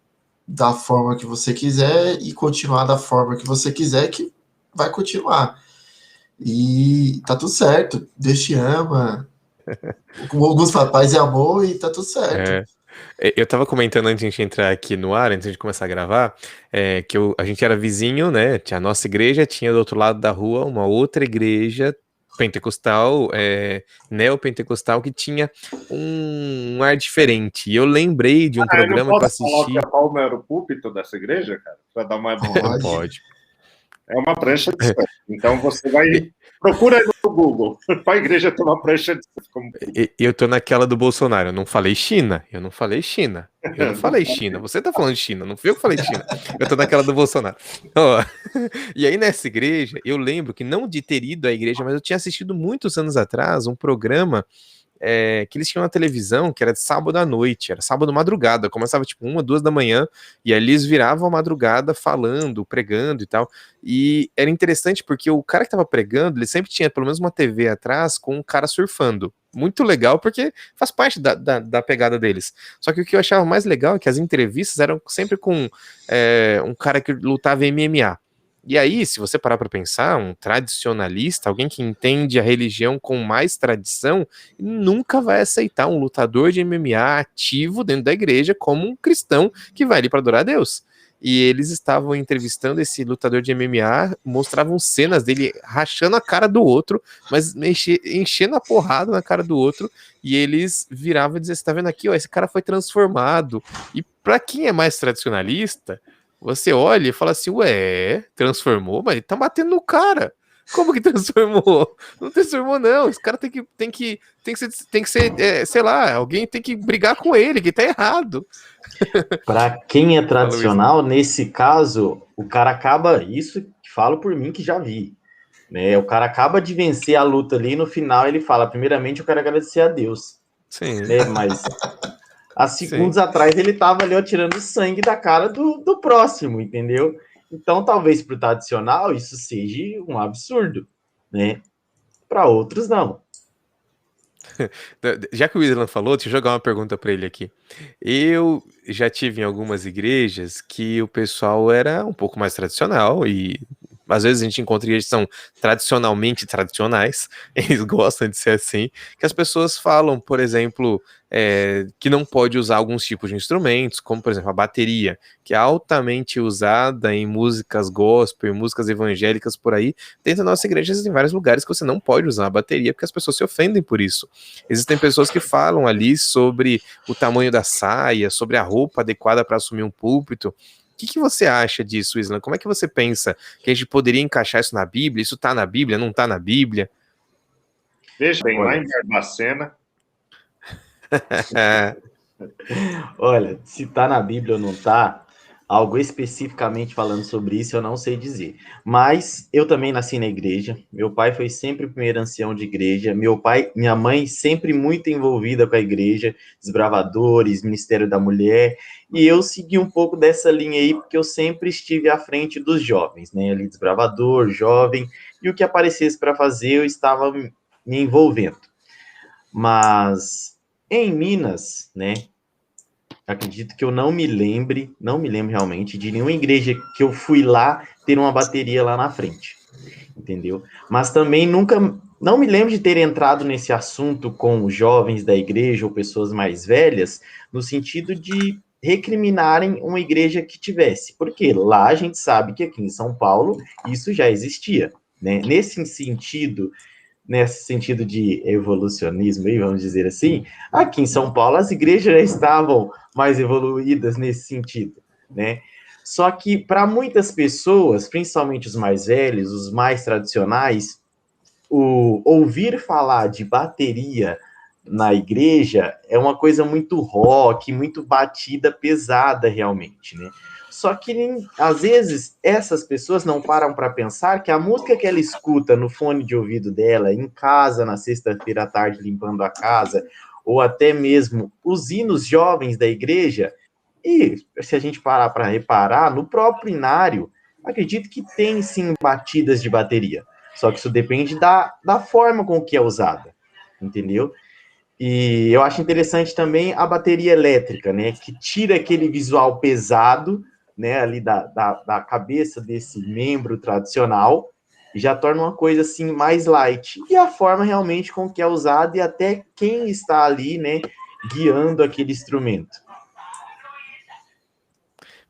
da forma que você quiser e continuar da forma que você quiser, que vai continuar. E tá tudo certo. Deus te ama. Como alguns papais é amor e tá tudo certo. Eu tava comentando antes de a gente entrar aqui no ar, antes de começar a gravar, que a gente era vizinho, né? Tinha a nossa igreja, tinha do outro lado da rua uma outra igreja pentecostal, neopentecostal, que tinha um ar diferente. E eu lembrei de um Eu não programa que eu posso falar que assisti. a palma era o púlpito dessa igreja, cara, para dar uma Não pode. É uma prancha de surf. Então você vai. Procura aí no Google. Para a igreja ter uma prancha de surf. Eu tô naquela do Bolsonaro. Eu não falei China. Eu não falei China. Eu não falei China. Você tá falando de China. Não fui eu que falei de China. Eu tô naquela do Bolsonaro. Ó, e aí nessa igreja, eu lembro que não de ter ido à igreja, mas eu tinha assistido muitos anos atrás um programa que eles tinham na televisão, que era de sábado à noite, era sábado madrugada, começava tipo 1, 2 da manhã, e aí eles viravam a madrugada falando, pregando e tal, e era interessante porque o cara que tava pregando, ele sempre tinha pelo menos uma TV atrás com um cara surfando, muito legal, porque faz parte da pegada deles, só que o que eu achava mais legal é que as entrevistas eram sempre com um cara que lutava MMA. E aí, se você parar para pensar, um tradicionalista, alguém que entende a religião com mais tradição, nunca vai aceitar um lutador de MMA ativo dentro da igreja como um cristão que vai ali para adorar a Deus. E eles estavam entrevistando esse lutador de MMA, mostravam cenas dele rachando a cara do outro, mas enchendo a porrada na cara do outro, e eles viravam e diziam: você tá vendo aqui, ó, esse cara foi transformado. E para quem é mais tradicionalista, você olha e fala assim: ué, transformou? Mas ele tá batendo no cara. Como que transformou? Não transformou, não. Esse cara tem que ser, sei lá, alguém tem que brigar com ele, que tá errado. Para quem é tradicional, nesse caso, o cara acaba, isso falo por mim que já vi, né? O cara acaba de vencer a luta ali, no final ele fala: primeiramente eu quero agradecer a Deus. Sim. Né? Mas há segundos atrás ele tava ali, ó, tirando sangue da cara do próximo, entendeu? Então, talvez para o tradicional isso seja um absurdo, né? Para outros, não. Já que o Islam falou, deixa eu jogar uma pergunta para ele aqui. Eu já tive em algumas igrejas que o pessoal era um pouco mais tradicional e às vezes a gente encontra igrejas que são tradicionalmente tradicionais, eles gostam de ser assim, que as pessoas falam, por exemplo, que não pode usar alguns tipos de instrumentos, como por exemplo a bateria, que é altamente usada em músicas gospel, em músicas evangélicas por aí. Dentro da nossa igreja existem vários lugares que você não pode usar a bateria porque as pessoas se ofendem por isso. Existem pessoas que falam ali sobre o tamanho da saia, sobre a roupa adequada para assumir um púlpito. O que você acha disso, Islam? Como é que você pensa que a gente poderia encaixar isso na Bíblia? Isso está na Bíblia? Não está na Bíblia? Veja bem, lá em Barbacena. Olha, se está na Bíblia ou não está, algo especificamente falando sobre isso eu não sei dizer. Mas eu também nasci na igreja. Meu pai foi sempre o primeiro ancião de igreja. Minha mãe sempre muito envolvida com a igreja, desbravadores, Ministério da Mulher. E eu segui um pouco dessa linha aí, porque eu sempre estive à frente dos jovens, né? Ali, desbravador, jovem, e o que aparecesse para fazer, eu estava me envolvendo. Mas em Minas, né? Acredito que eu não me lembro realmente de nenhuma igreja que eu fui lá ter uma bateria lá na frente, entendeu? Mas também não me lembro de ter entrado nesse assunto com jovens da igreja ou pessoas mais velhas, no sentido de recriminarem uma igreja que tivesse, porque lá a gente sabe que aqui em São Paulo isso já existia, né? Nesse sentido nesse sentido de evolucionismo, aí, vamos dizer assim, aqui em São Paulo as igrejas já estavam mais evoluídas nesse sentido, né? Só que para muitas pessoas, principalmente os mais velhos, os mais tradicionais, o ouvir falar de bateria na igreja é uma coisa muito rock, muito batida, pesada realmente, né? Só que, às vezes, essas pessoas não param para pensar que a música que ela escuta no fone de ouvido dela, em casa, na sexta-feira à tarde, limpando a casa, ou até mesmo os hinos jovens da igreja, e se a gente parar para reparar, no próprio inário, acredito que tem, sim, batidas de bateria. Só que isso depende da forma com que é usada, entendeu? E eu acho interessante também a bateria elétrica, né? Que tira aquele visual pesado, né? Ali da cabeça desse membro tradicional e já torna uma coisa assim mais light. E a forma realmente com que é usada e até quem está ali, né? Guiando aquele instrumento.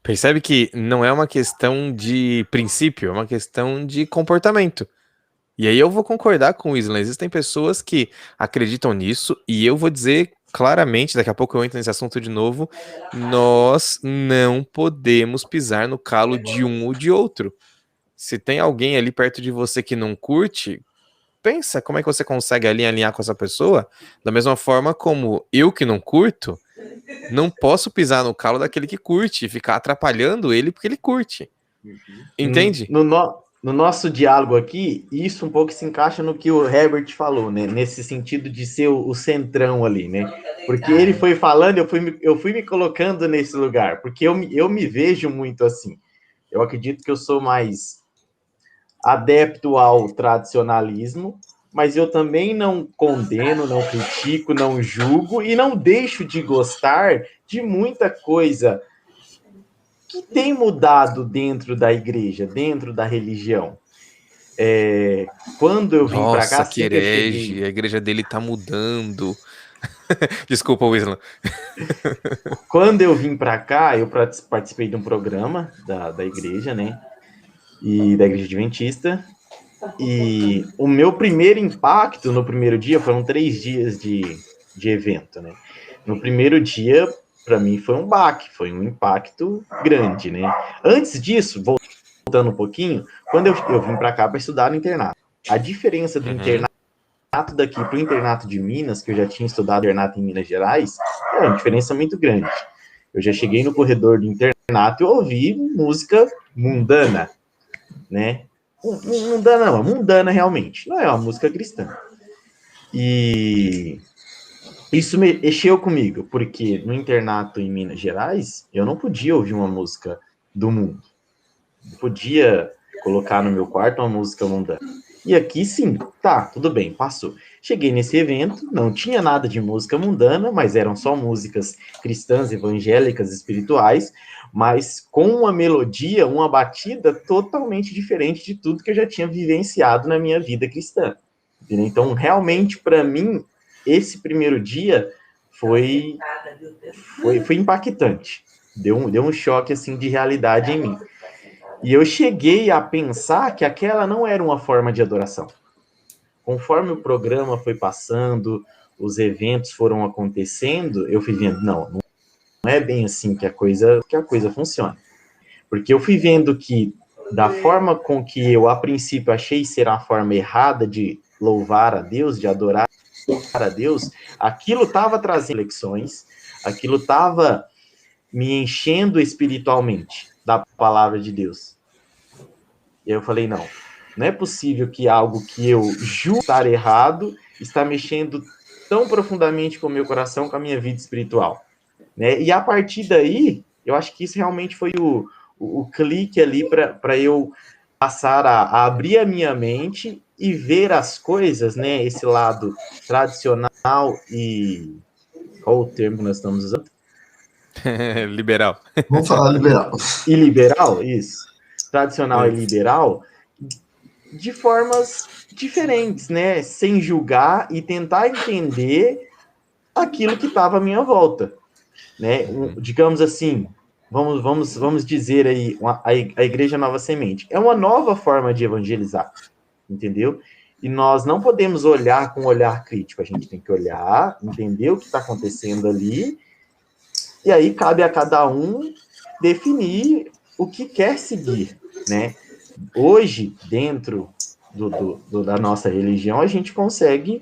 Percebe que não é uma questão de princípio, é uma questão de comportamento. E aí eu vou concordar com o Isla. Existem pessoas que acreditam nisso, e eu vou dizer claramente, daqui a pouco eu entro nesse assunto de novo, nós não podemos pisar no calo de um ou de outro. Se tem alguém ali perto de você que não curte, pensa como é que você consegue ali alinhar com essa pessoa, da mesma forma como eu que não curto, não posso pisar no calo daquele que curte e ficar atrapalhando ele porque ele curte. Entende? No nosso diálogo aqui, isso um pouco se encaixa no que o Herbert falou, né? Nesse sentido de ser o centrão ali, né? Porque ele foi falando, eu fui me colocando nesse lugar, porque eu me vejo muito assim. Eu acredito que eu sou mais adepto ao tradicionalismo, mas eu também não condeno, não critico, não julgo e não deixo de gostar de muita coisa que tem mudado dentro da igreja, dentro da religião. Quando eu vim para cá, Nossa, que assim que eu herege, cheguei. a igreja dele tá mudando. Desculpa, Wisla. Quando eu vim para cá, eu participei de um programa da igreja, né? E da igreja adventista. E o meu primeiro impacto no primeiro dia foram 3 dias de evento, né? No primeiro dia, para mim, foi um baque, foi um impacto grande, né? Antes disso, voltando um pouquinho, quando eu vim para cá para estudar no internato, a diferença do internato daqui para o internato de Minas, que eu já tinha estudado internato em Minas Gerais, é uma diferença muito grande. Eu já cheguei no corredor do internato e ouvi música mundana, né? Mundana não, mundana realmente. Não é uma música cristã. E isso mexeu comigo, porque no internato em Minas Gerais, eu não podia ouvir uma música do mundo. Eu podia colocar no meu quarto uma música mundana. E aqui sim, tá, tudo bem, passou. Cheguei nesse evento, não tinha nada de música mundana, mas eram só músicas cristãs, evangélicas, espirituais, mas com uma melodia, uma batida totalmente diferente de tudo que eu já tinha vivenciado na minha vida cristã. Então, realmente, para mim, esse primeiro dia foi impactante. Deu um choque assim de realidade em mim. E eu cheguei a pensar que aquela não era uma forma de adoração. Conforme o programa foi passando, os eventos foram acontecendo, eu fui vendo, não é bem assim que a coisa funciona. Porque eu fui vendo que, da forma com que eu, a princípio, achei ser a forma errada de louvar a Deus, de adorar a Deus, aquilo estava trazendo reflexões, aquilo estava me enchendo espiritualmente da palavra de Deus. E aí eu falei, não é possível que algo que eu julgo estar errado está mexendo tão profundamente com o meu coração, com a minha vida espiritual. Né? E a partir daí, eu acho que isso realmente foi o clique ali para eu passar a abrir a minha mente e ver as coisas, né? Esse lado tradicional e... Qual o termo que nós estamos usando? Liberal. Vamos falar liberal. E liberal, isso. Tradicional e liberal, de formas diferentes, né? Sem julgar e tentar entender aquilo que estava à minha volta, né? Digamos assim, vamos dizer aí, a Igreja Nova Semente é uma nova forma de evangelizar, entendeu? E nós não podemos olhar com um olhar crítico, a gente tem que olhar, entender o que está acontecendo ali, e aí cabe a cada um definir o que quer seguir, né? Hoje, dentro da nossa religião, a gente consegue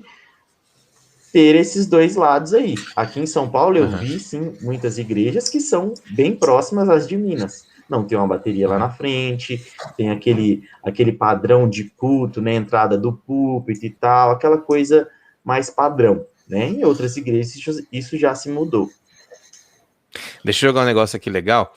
ter esses dois lados aí. Aqui em São Paulo eu vi, sim, muitas igrejas que são bem próximas às de Minas. Não tem uma bateria lá na frente, tem aquele padrão de culto, né, entrada do púlpito e tal, aquela coisa mais padrão, né? Em outras igrejas isso já se mudou. Deixa eu jogar um negócio aqui legal.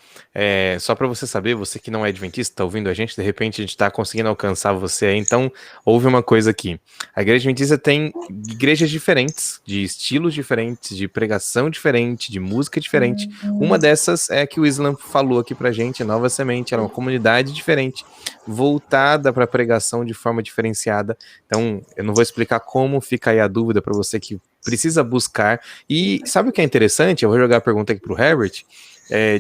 Só para você saber, você que não é adventista, tá ouvindo a gente, de repente a gente tá conseguindo alcançar você aí, então ouve uma coisa aqui. A igreja adventista tem igrejas diferentes, de estilos diferentes, de pregação diferente, de música diferente. Uma dessas é a que o Islam falou aqui pra gente, a Nova Semente, era uma comunidade diferente, voltada para pregação de forma diferenciada. Então, eu não vou explicar como, fica aí a dúvida para você que precisa buscar. E sabe o que é interessante? Eu vou jogar a pergunta aqui pro Herbert.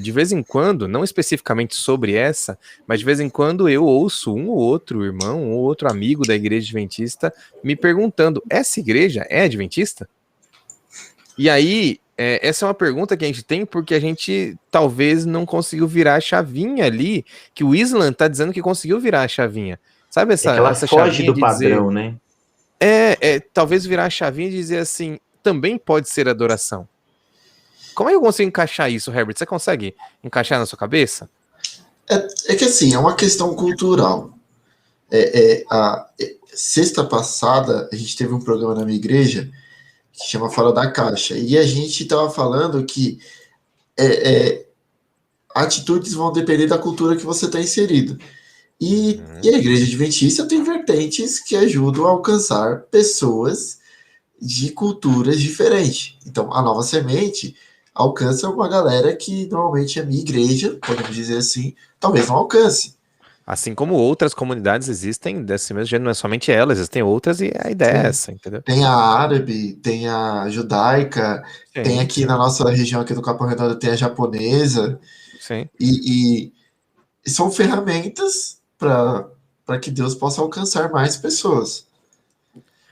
De vez em quando, não especificamente sobre essa, mas de vez em quando eu ouço um ou outro irmão, um ou outro amigo da igreja adventista me perguntando, essa igreja é adventista? E aí, essa é uma pergunta que a gente tem porque a gente talvez não conseguiu virar a chavinha ali, que o Islam tá dizendo que conseguiu virar a chavinha. Sabe essa, que ela essa foge chavinha do padrão, né? Talvez virar a chavinha e dizer assim, também pode ser adoração. Como é que eu consigo encaixar isso, Herbert? Você consegue encaixar na sua cabeça? É que assim, é uma questão cultural. Sexta passada, a gente teve um programa na minha igreja que chama Fora da Caixa. E a gente estava falando que atitudes vão depender da cultura que você está inserido. E a igreja adventista tem vertentes que ajudam a alcançar pessoas de culturas diferentes. Então, a Nova Semente alcança uma galera que normalmente a minha igreja, podemos dizer assim, talvez não alcance. Assim como outras comunidades existem desse mesmo jeito, não é somente ela, existem outras e a ideia é essa, entendeu? Tem a árabe, tem a judaica, Sim, tem aqui na nossa região aqui do Capão Redondo, tem a japonesa. Sim. E são ferramentas para que Deus possa alcançar mais pessoas.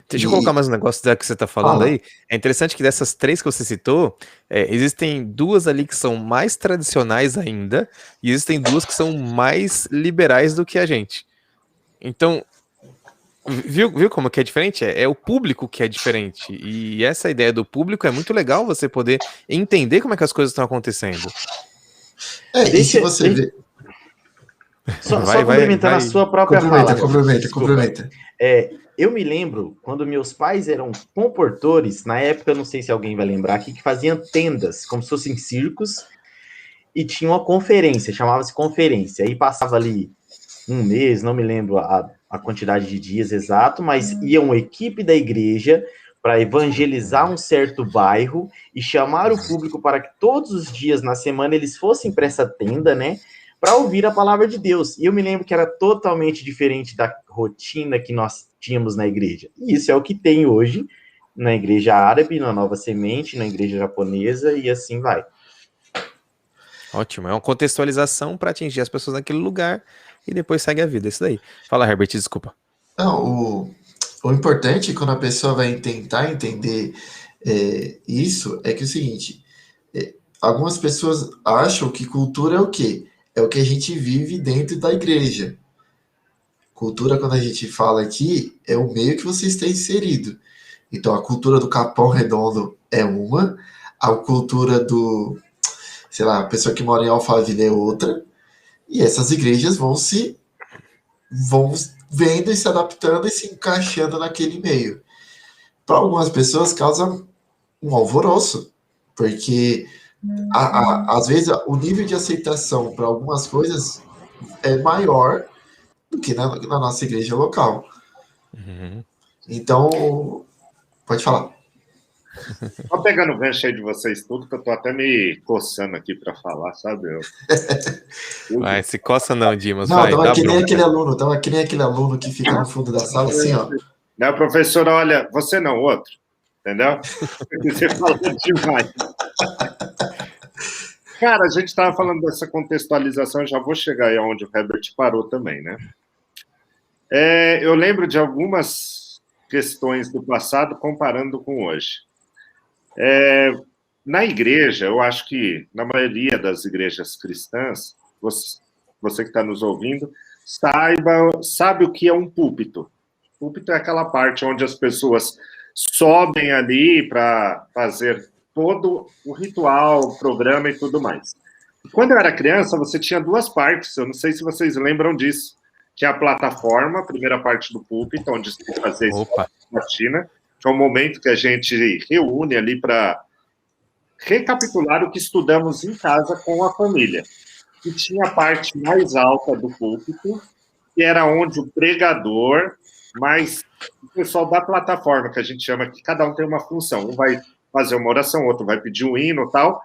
Deixa eu colocar mais um negócio da que você está falando aí. É interessante que dessas três que você citou, existem duas ali que são mais tradicionais ainda, e existem duas que são mais liberais do que a gente. Então, viu como que é diferente? É o público que é diferente. E essa ideia do público é muito legal você poder entender como é que as coisas estão acontecendo. E se você vê... Só complementando a sua própria fala. Complementa. Eu me lembro quando meus pais eram comportores, na época, não sei se alguém vai lembrar aqui, que faziam tendas, como se fossem circos, e tinha uma conferência, chamava-se conferência. Aí passava ali um mês, não me lembro a quantidade de dias exato, mas ia uma equipe da igreja para evangelizar um certo bairro e chamar o público para que todos os dias na semana eles fossem para essa tenda, né? Para ouvir a palavra de Deus. E eu me lembro que era totalmente diferente da rotina que nós tínhamos na igreja. E isso é o que tem hoje na igreja árabe, na Nova Semente, na igreja japonesa, e assim vai. Ótimo, é uma contextualização para atingir as pessoas naquele lugar e depois segue a vida, isso daí. Fala, Herbert, desculpa. Não, o importante quando a pessoa vai tentar entender isso é que é o seguinte, algumas pessoas acham que cultura é o quê? É o que a gente vive dentro da igreja. Cultura, quando a gente fala aqui, é o meio que você está inserido. Então, a cultura do Capão Redondo é uma, a cultura do, sei lá, a pessoa que mora em Alphaville é outra, e essas igrejas vão vendo e se adaptando e se encaixando naquele meio. Para algumas pessoas causa um alvoroço, porque às vezes o nível de aceitação para algumas coisas é maior do que na nossa igreja local. Então, pode falar. Tô pegando o gancho aí de vocês tudo, que eu tô até me coçando aqui para falar, sabe? Vai, se coça não, Dimas. Não, vai, tava dá que nem bronca. aquele aluno que fica no fundo da sala, assim, ó. Não, professor, olha, você não, outro, entendeu? Você falou demais. Cara, a gente estava falando dessa contextualização, já vou chegar aí onde o Herbert parou também, né? Eu lembro de algumas questões do passado comparando com hoje. Na igreja, eu acho que na maioria das igrejas cristãs, você que está nos ouvindo, sabe o que é um púlpito. Púlpito é aquela parte onde as pessoas sobem ali para fazer todo o ritual, o programa e tudo mais. Quando eu era criança, você tinha duas partes, eu não sei se vocês lembram disso. Tinha a plataforma, a primeira parte do púlpito, onde se fazia a matina, que é o momento que a gente reúne ali para recapitular o que estudamos em casa com a família. E tinha a parte mais alta do púlpito, que era onde o pregador, mas o pessoal da plataforma, que a gente chama que cada um tem uma função. Um vai fazer uma oração, outro vai pedir um hino e tal,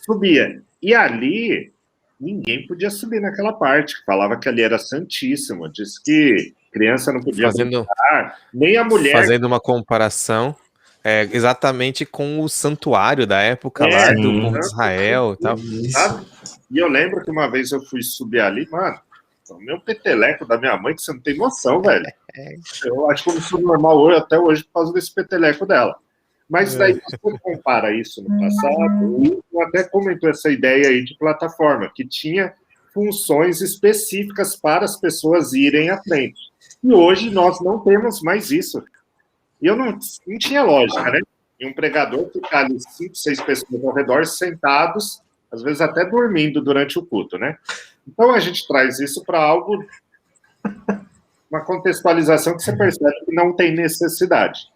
subia. E ali, ninguém podia subir naquela parte, que falava que ali era santíssimo, disse que criança não podia brincar, nem a mulher... Fazendo uma comparação... exatamente com o santuário da época lá do povo de Israel e tal. Sabe? E eu lembro que uma vez eu fui subir ali, mano, o meu peteleco da minha mãe, que você não tem noção, velho. Eu acho que eu não sou normal hoje, até hoje, por causa desse peteleco dela. Mas daí você compara isso no passado, eu até comentou essa ideia aí de plataforma, que tinha funções específicas para as pessoas irem à frente. E hoje nós não temos mais isso. E eu não tinha lógica, né? E um pregador ficar ali 5, 6 pessoas ao redor, sentados, às vezes até dormindo durante o culto, né? Então a gente traz isso para algo, uma contextualização que você percebe que não tem necessidade.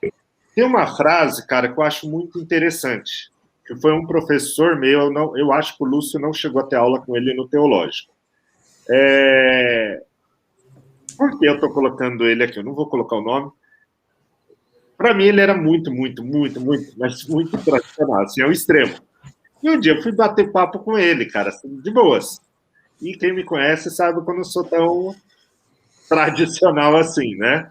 Tem uma frase, cara, que eu acho muito interessante, que foi um professor meu, eu acho que o Lúcio não chegou a ter aula com ele no teológico. Por que eu estou colocando ele aqui? Eu não vou colocar o nome. Para mim, ele era muito, mas muito tradicional, assim, ao extremo. E um dia eu fui bater papo com ele, cara, assim, de boas. E quem me conhece sabe que eu não sou tão tradicional assim, né?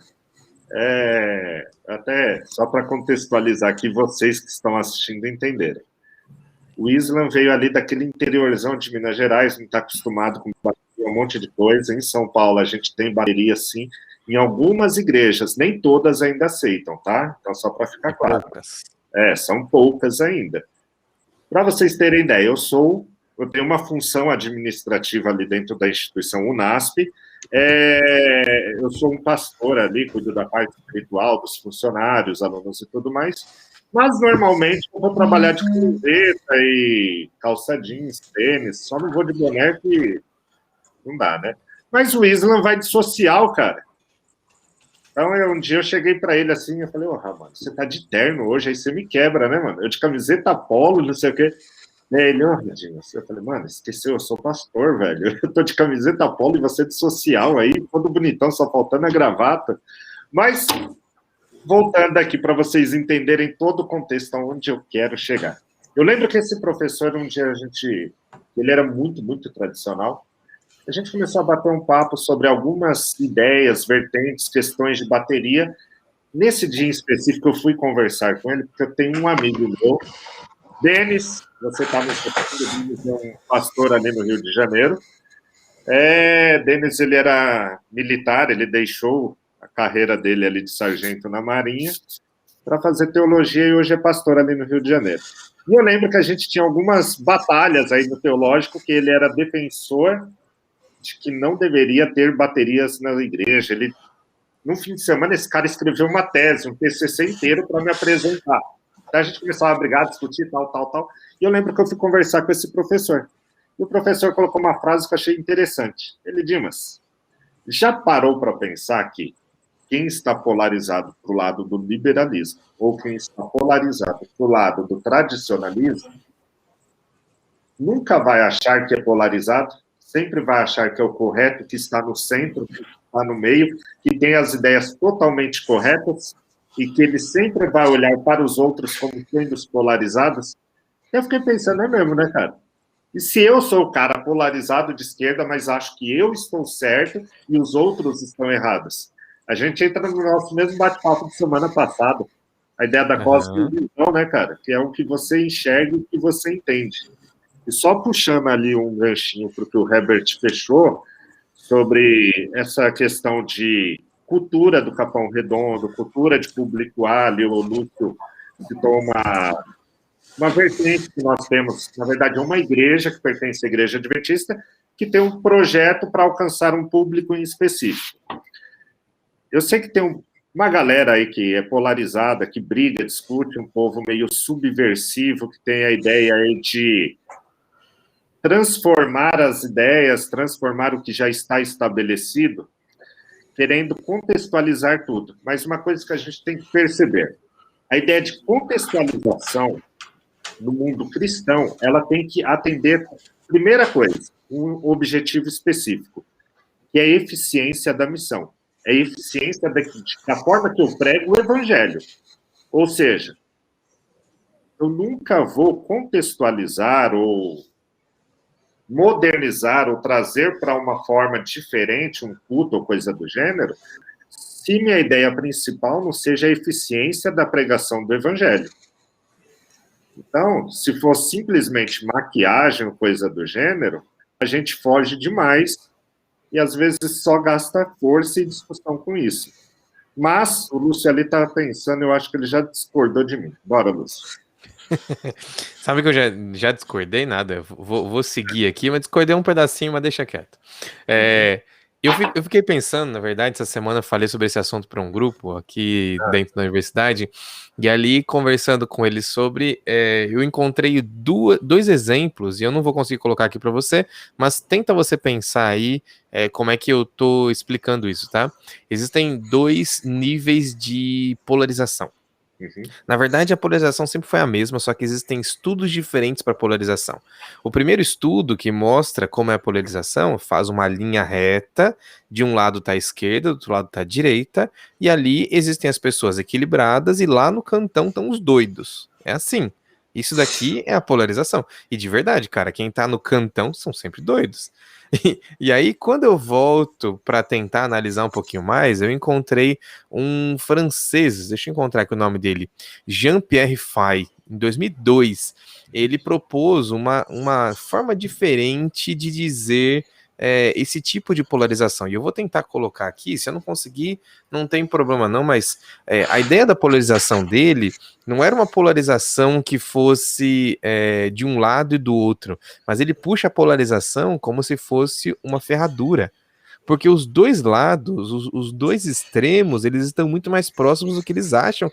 Até só para contextualizar aqui, vocês que estão assistindo entenderem. O Islam veio ali daquele interiorzão de Minas Gerais, não está acostumado com um monte de coisa. Em São Paulo a gente tem bateria, sim. Em algumas igrejas, nem todas ainda aceitam, tá? Então, só para ficar claro. São poucas ainda. Para vocês terem ideia, eu tenho uma função administrativa ali dentro da instituição UNASP. Eu sou um pastor ali, cuido da parte espiritual dos funcionários, alunos e tudo mais. Mas, normalmente, eu vou trabalhar de camiseta e calça jeans, tênis. Só não vou de boné que não dá, né? Mas o Islam vai de social, cara. Então, um dia eu cheguei para ele assim, eu falei, mano, você tá de terno hoje, aí você me quebra, né, mano? Eu de camiseta polo, não sei o quê. E aí ele, Radinho, eu falei, mano, esqueceu, eu sou pastor, velho. Eu tô de camiseta polo e você de social aí, todo bonitão, só faltando a gravata. Mas, voltando aqui para vocês entenderem todo o contexto aonde eu quero chegar. Eu lembro que esse professor, um dia ele era muito tradicional. A gente começou a bater um papo sobre algumas ideias, vertentes, questões de bateria. Nesse dia em específico, eu fui conversar com ele, porque eu tenho um amigo meu, Denis, você está no Denis, é um pastor ali no Rio de Janeiro. Denis, ele era militar, ele deixou a carreira dele ali de sargento na Marinha para fazer teologia e hoje é pastor ali no Rio de Janeiro. E eu lembro que a gente tinha algumas batalhas aí no teológico, que ele era defensor de que não deveria ter baterias na igreja. No fim de semana, esse cara escreveu uma tese, um TCC inteiro para me apresentar. Então, a gente começava a brigar, discutir, tal. E eu lembro que eu fui conversar com esse professor. E o professor colocou uma frase que eu achei interessante. Ele, Dimas, já parou para pensar que quem está polarizado para o lado do liberalismo ou quem está polarizado para o lado do tradicionalismo nunca vai achar que é polarizado? Sempre vai achar que é o correto, que está no centro, que está no meio, que tem as ideias totalmente corretas e que ele sempre vai olhar para os outros como sendo os polarizados. Eu fiquei pensando, é mesmo, né, cara? E se eu sou o cara polarizado de esquerda, mas acho que eu estou certo e os outros estão errados? A gente entra no nosso mesmo bate-papo de semana passada. A ideia da cosmovisão, né, cara? Que é o que você enxerga e o que você entende. E só puxando ali um ganchinho para o que o Herbert fechou, sobre essa questão de cultura do Capão Redondo, cultura de publicar ali, o Lúcio citou uma vertente que nós temos, na verdade, uma igreja que pertence à Igreja Adventista, que tem um projeto para alcançar um público em específico. Eu sei que tem uma galera aí que é polarizada, que briga, discute, um povo meio subversivo, que tem a ideia aí de transformar as ideias, transformar o que já está estabelecido, querendo contextualizar tudo. Mas uma coisa que a gente tem que perceber, a ideia de contextualização no mundo cristão, ela tem que atender, primeira coisa, um objetivo específico, que é a eficiência da missão. É a eficiência da forma que eu prego o evangelho. Ou seja, eu nunca vou contextualizar ou modernizar ou trazer para uma forma diferente um culto ou coisa do gênero, se minha ideia principal não seja a eficiência da pregação do evangelho. Então, se for simplesmente maquiagem ou coisa do gênero, a gente foge demais e, às vezes, só gasta força e discussão com isso. Mas o Lúcio ali está pensando, eu acho que ele já discordou de mim. Bora, Lúcio. Sabe que eu já discordei nada? Vou seguir aqui, mas discordei um pedacinho, mas deixa quieto. Eu fiquei pensando, na verdade, essa semana eu falei sobre esse assunto para um grupo aqui dentro da universidade, e ali, conversando com eles sobre, eu encontrei dois exemplos, e eu não vou conseguir colocar aqui para você, mas tenta você pensar aí como é que eu tô explicando isso, tá? Existem dois níveis de polarização. Na verdade, a polarização sempre foi a mesma, só que existem estudos diferentes para polarização. O primeiro estudo, que mostra como é a polarização, faz uma linha reta, de um lado está a esquerda, do outro lado está a direita, e ali existem as pessoas equilibradas, e lá no cantão estão os doidos. É assim. Isso daqui é a polarização. E de verdade, cara, quem tá no cantão são sempre doidos. E aí, quando eu volto para tentar analisar um pouquinho mais, eu encontrei um francês, deixa eu encontrar aqui o nome dele, Jean-Pierre Fay, em 2002. Ele propôs uma forma diferente de dizer esse tipo de polarização. E eu vou tentar colocar aqui, se eu não conseguir, não tem problema não, mas a ideia da polarização dele não era uma polarização que fosse de um lado e do outro, mas ele puxa a polarização como se fosse uma ferradura. Porque os dois lados, os dois extremos, eles estão muito mais próximos do que eles acham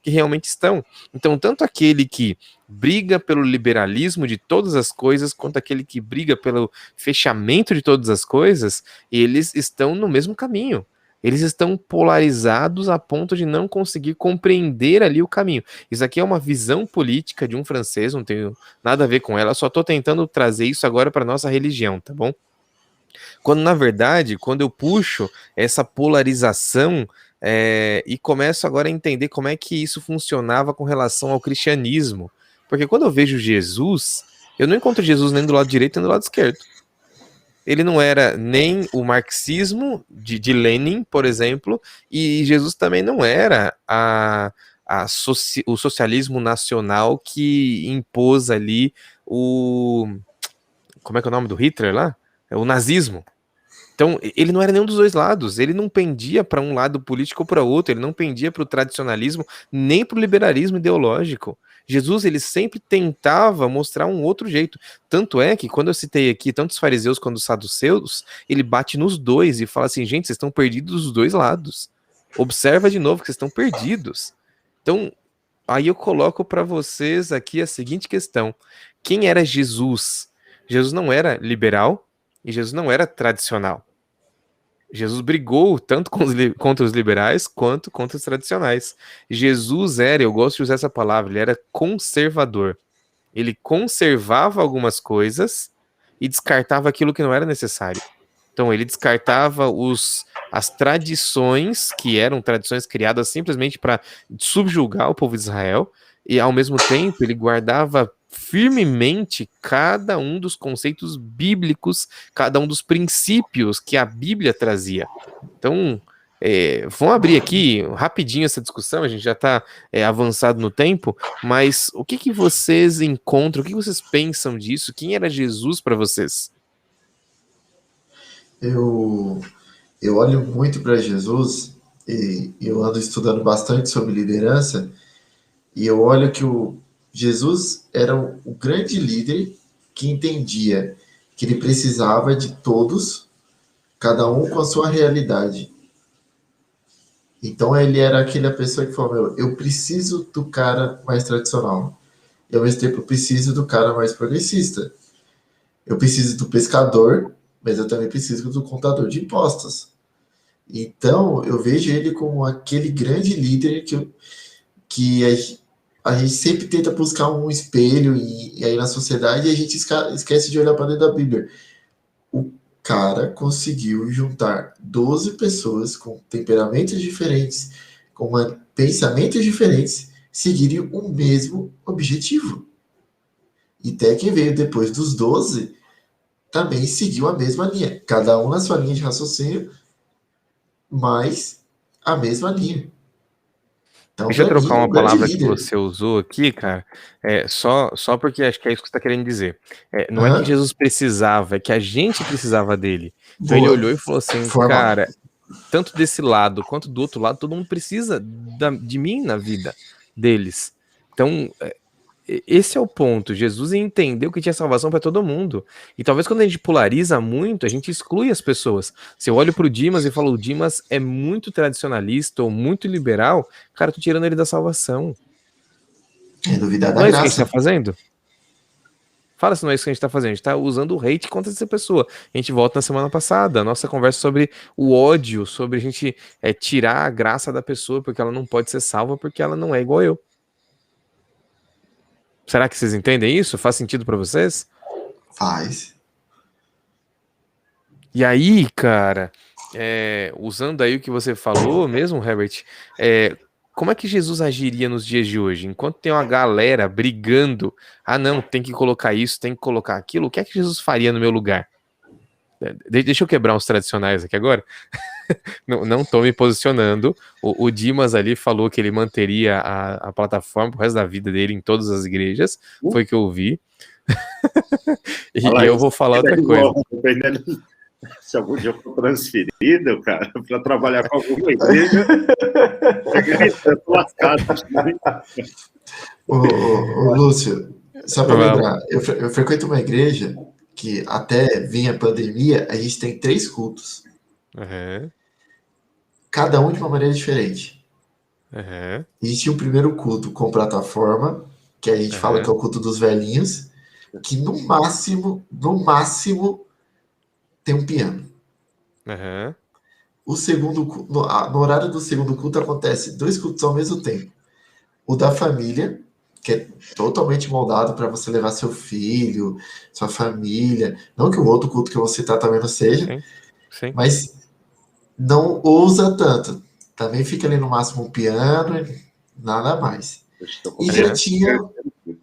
que realmente estão. Então, tanto aquele que briga pelo liberalismo de todas as coisas, quanto aquele que briga pelo fechamento de todas as coisas, eles estão no mesmo caminho. Eles estão polarizados a ponto de não conseguir compreender ali o caminho. Isso aqui é uma visão política de um francês, não tenho nada a ver com ela, só estou tentando trazer isso agora para nossa religião, tá bom? Quando, na verdade, quando eu puxo essa polarização e começo agora a entender como é que isso funcionava com relação ao cristianismo. Porque quando eu vejo Jesus, eu não encontro Jesus nem do lado direito nem do lado esquerdo. Ele não era nem o marxismo de Lenin, por exemplo, e Jesus também não era o socialismo nacional que impôs ali como é que é o nome do Hitler lá? O nazismo. Então, ele não era nenhum dos dois lados, ele não pendia para um lado político ou para outro, ele não pendia para o tradicionalismo, nem para o liberalismo ideológico. Jesus, ele sempre tentava mostrar um outro jeito. Tanto é que, quando eu citei aqui tanto os fariseus quanto os saduceus, ele bate nos dois e fala assim, gente, vocês estão perdidos dos dois lados. Observa de novo que vocês estão perdidos. Então, aí eu coloco para vocês aqui a seguinte questão. Quem era Jesus? Jesus não era liberal, e Jesus não era tradicional. Jesus brigou tanto contra os liberais quanto contra os tradicionais. Jesus eu gosto de usar essa palavra, ele era conservador. Ele conservava algumas coisas e descartava aquilo que não era necessário. Então ele descartava as tradições, que eram tradições criadas simplesmente para subjugar o povo de Israel, e ao mesmo tempo ele guardava firmemente cada um dos conceitos bíblicos, cada um dos princípios que a Bíblia trazia. Então, vamos abrir aqui rapidinho essa discussão, a gente já está avançado no tempo, mas o que vocês encontram, o que vocês pensam disso? Quem era Jesus para vocês? Eu eu olho muito para Jesus e eu ando estudando bastante sobre liderança e eu olho que o Jesus era o grande líder que entendia que ele precisava de todos, cada um com a sua realidade. Então ele era aquela pessoa que falou, meu, eu preciso do cara mais tradicional. E ao mesmo tempo eu preciso do cara mais progressista. Eu preciso do pescador, mas eu também preciso do contador de impostos. Então eu vejo ele como aquele grande líder que a gente sempre tenta buscar um espelho e aí na sociedade a gente esquece de olhar para dentro da Bíblia. O cara conseguiu juntar 12 pessoas com temperamentos diferentes, com pensamentos diferentes, seguirem o mesmo objetivo. E até quem veio depois dos 12 também seguiu a mesma linha. Cada um na sua linha de raciocínio, mas a mesma linha. Então, Deixa eu para mim, trocar é uma um grande palavra que líder. você usou aqui, cara, só porque acho que é isso que você está querendo dizer. Não é que Aham. Jesus precisava, é que a gente precisava dele. Então ele Boa. olhou e falou assim, Forma. cara, tanto desse lado quanto do outro lado, todo mundo precisa de mim na vida deles. Então, esse é o ponto. Jesus entendeu que tinha salvação para todo mundo. E talvez quando a gente polariza muito, a gente exclui as pessoas. Se eu olho pro Dimas e falo, o Dimas é muito tradicionalista ou muito liberal, cara, eu tô tirando ele da salvação. É duvidar da Não é isso que a gente tá graça. fazendo? Fala se não é isso que a gente tá fazendo. A gente tá usando o hate contra essa pessoa. A gente volta na semana passada. A nossa conversa sobre o ódio, sobre a gente tirar a graça da pessoa porque ela não pode ser salva porque ela não é igual eu. Será que vocês entendem isso? Faz sentido para vocês? Faz. E aí, cara, usando aí o que você falou mesmo, Herbert, como é que Jesus agiria nos dias de hoje? Enquanto tem uma galera brigando, ah, não, tem que colocar isso, tem que colocar aquilo, o que é que Jesus faria no meu lugar? Deixa eu quebrar uns tradicionais aqui agora. Não tô me posicionando. O Dimas ali falou que ele manteria a plataforma pro resto da vida dele em todas as igrejas. Foi o que eu vi. E Fala eu isso, vou falar outra coisa. igual, dependendo se algum dia eu for transferido, cara, para trabalhar com alguma igreja, eu tô lascado. Ô, Lúcio, só para Fala. lembrar, eu frequento uma igreja que até vinha a pandemia, a gente tem 3 cultos, Uhum, cada um de uma maneira diferente. uhum, A gente tinha o primeiro culto com plataforma, que a gente fala que é uhum, o culto dos velhinhos, que no máximo, tem um piano. uhum, O segundo, no horário do segundo culto acontece 2 cultos ao mesmo tempo. O da família, que é totalmente moldado para você levar seu filho, sua família. Não que o outro culto que você tá também não seja, sim, sim. mas não ousa tanto. Também fica ali no máximo um piano, nada mais. Estou E já Uhum, começando a tinha, perder muito.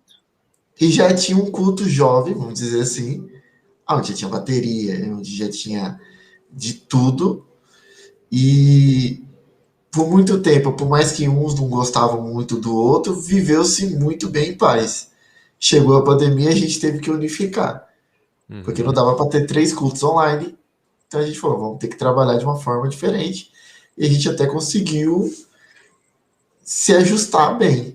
e já tinha um culto jovem, vamos dizer assim, onde já tinha bateria, onde já tinha de tudo. E por muito tempo, por mais que uns não gostavam muito do outro, viveu-se muito bem em paz. Chegou a pandemia, a gente teve que unificar, porque não uhum. dava para ter 3 cultos online. Então a gente falou, vamos ter que trabalhar de uma forma diferente. E a gente até conseguiu se ajustar bem.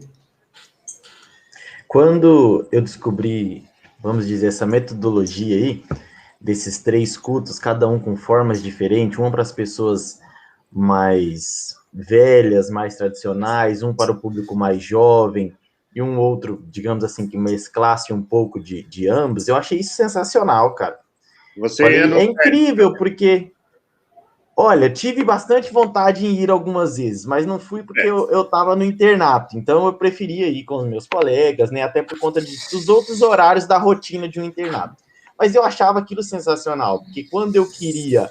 Quando eu descobri, vamos dizer, essa metodologia aí, desses 3 cultos, cada um com formas diferentes, um para as pessoas mais velhas, mais tradicionais, um para o público mais jovem, e um outro, digamos assim, que mesclasse um pouco de ambos, eu achei isso sensacional, cara. Você ia Falei, no é incrível, porque, olha, tive bastante vontade em ir algumas vezes, mas não fui porque eu tava no internato, então eu preferia ir com os meus colegas, né, até por conta dos outros horários da rotina de um internato. Mas eu achava aquilo sensacional, porque quando eu queria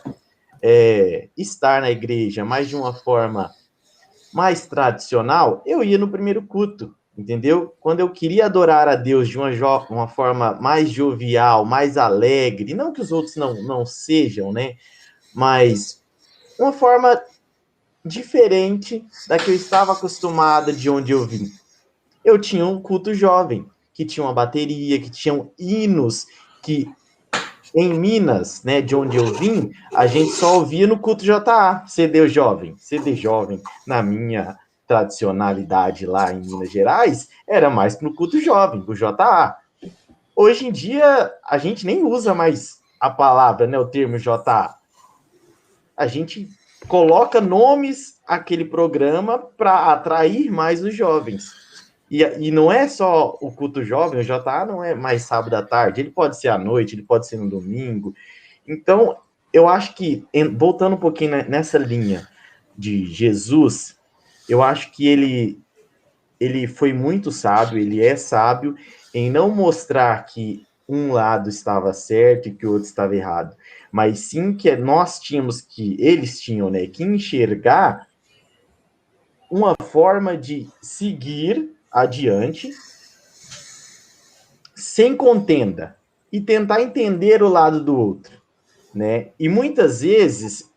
estar na igreja, mas de uma forma mais tradicional, eu ia no primeiro culto, entendeu? Quando eu queria adorar a Deus de uma forma mais jovial, mais alegre, não que os outros não sejam, né? Mas uma forma diferente da que eu estava acostumada de onde eu vim. Eu tinha um culto jovem, que tinha uma bateria, que tinham hinos que Em Minas, né, de onde eu vim, a gente só ouvia no culto JA, CD jovem. CD jovem, na minha tradicionalidade lá em Minas Gerais, era mais no culto jovem, do JA. Hoje em dia, a gente nem usa mais a palavra, né, o termo JA. A gente coloca nomes àquele programa para atrair mais os jovens. E não é só o culto jovem, o JA não é mais sábado à tarde, ele pode ser à noite, ele pode ser no domingo. Então, eu acho que, voltando um pouquinho nessa linha de Jesus, eu acho que ele foi muito sábio, ele é sábio em não mostrar que um lado estava certo e que o outro estava errado, mas sim que eles tinham, né, que enxergar uma forma de seguir adiante sem contenda e tentar entender o lado do outro, né? E muitas vezes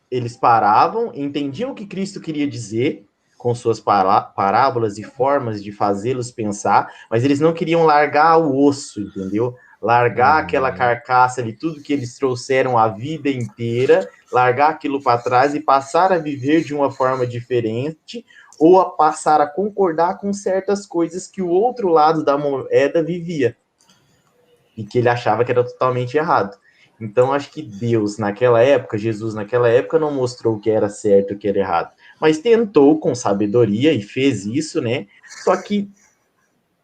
eles paravam, entendiam o que Cristo queria dizer com suas parábolas e formas de fazê-los pensar, mas eles não queriam largar o osso, entendeu? Largar aquela carcaça de tudo que eles trouxeram a vida inteira, largar aquilo para trás e passar a viver de uma forma diferente, ou a passar a concordar com certas coisas que o outro lado da moeda vivia e que ele achava que era totalmente errado. Então, acho que Deus, naquela época, Jesus, naquela época, não mostrou o que era certo e o que era errado, mas tentou com sabedoria e fez isso, né? Só que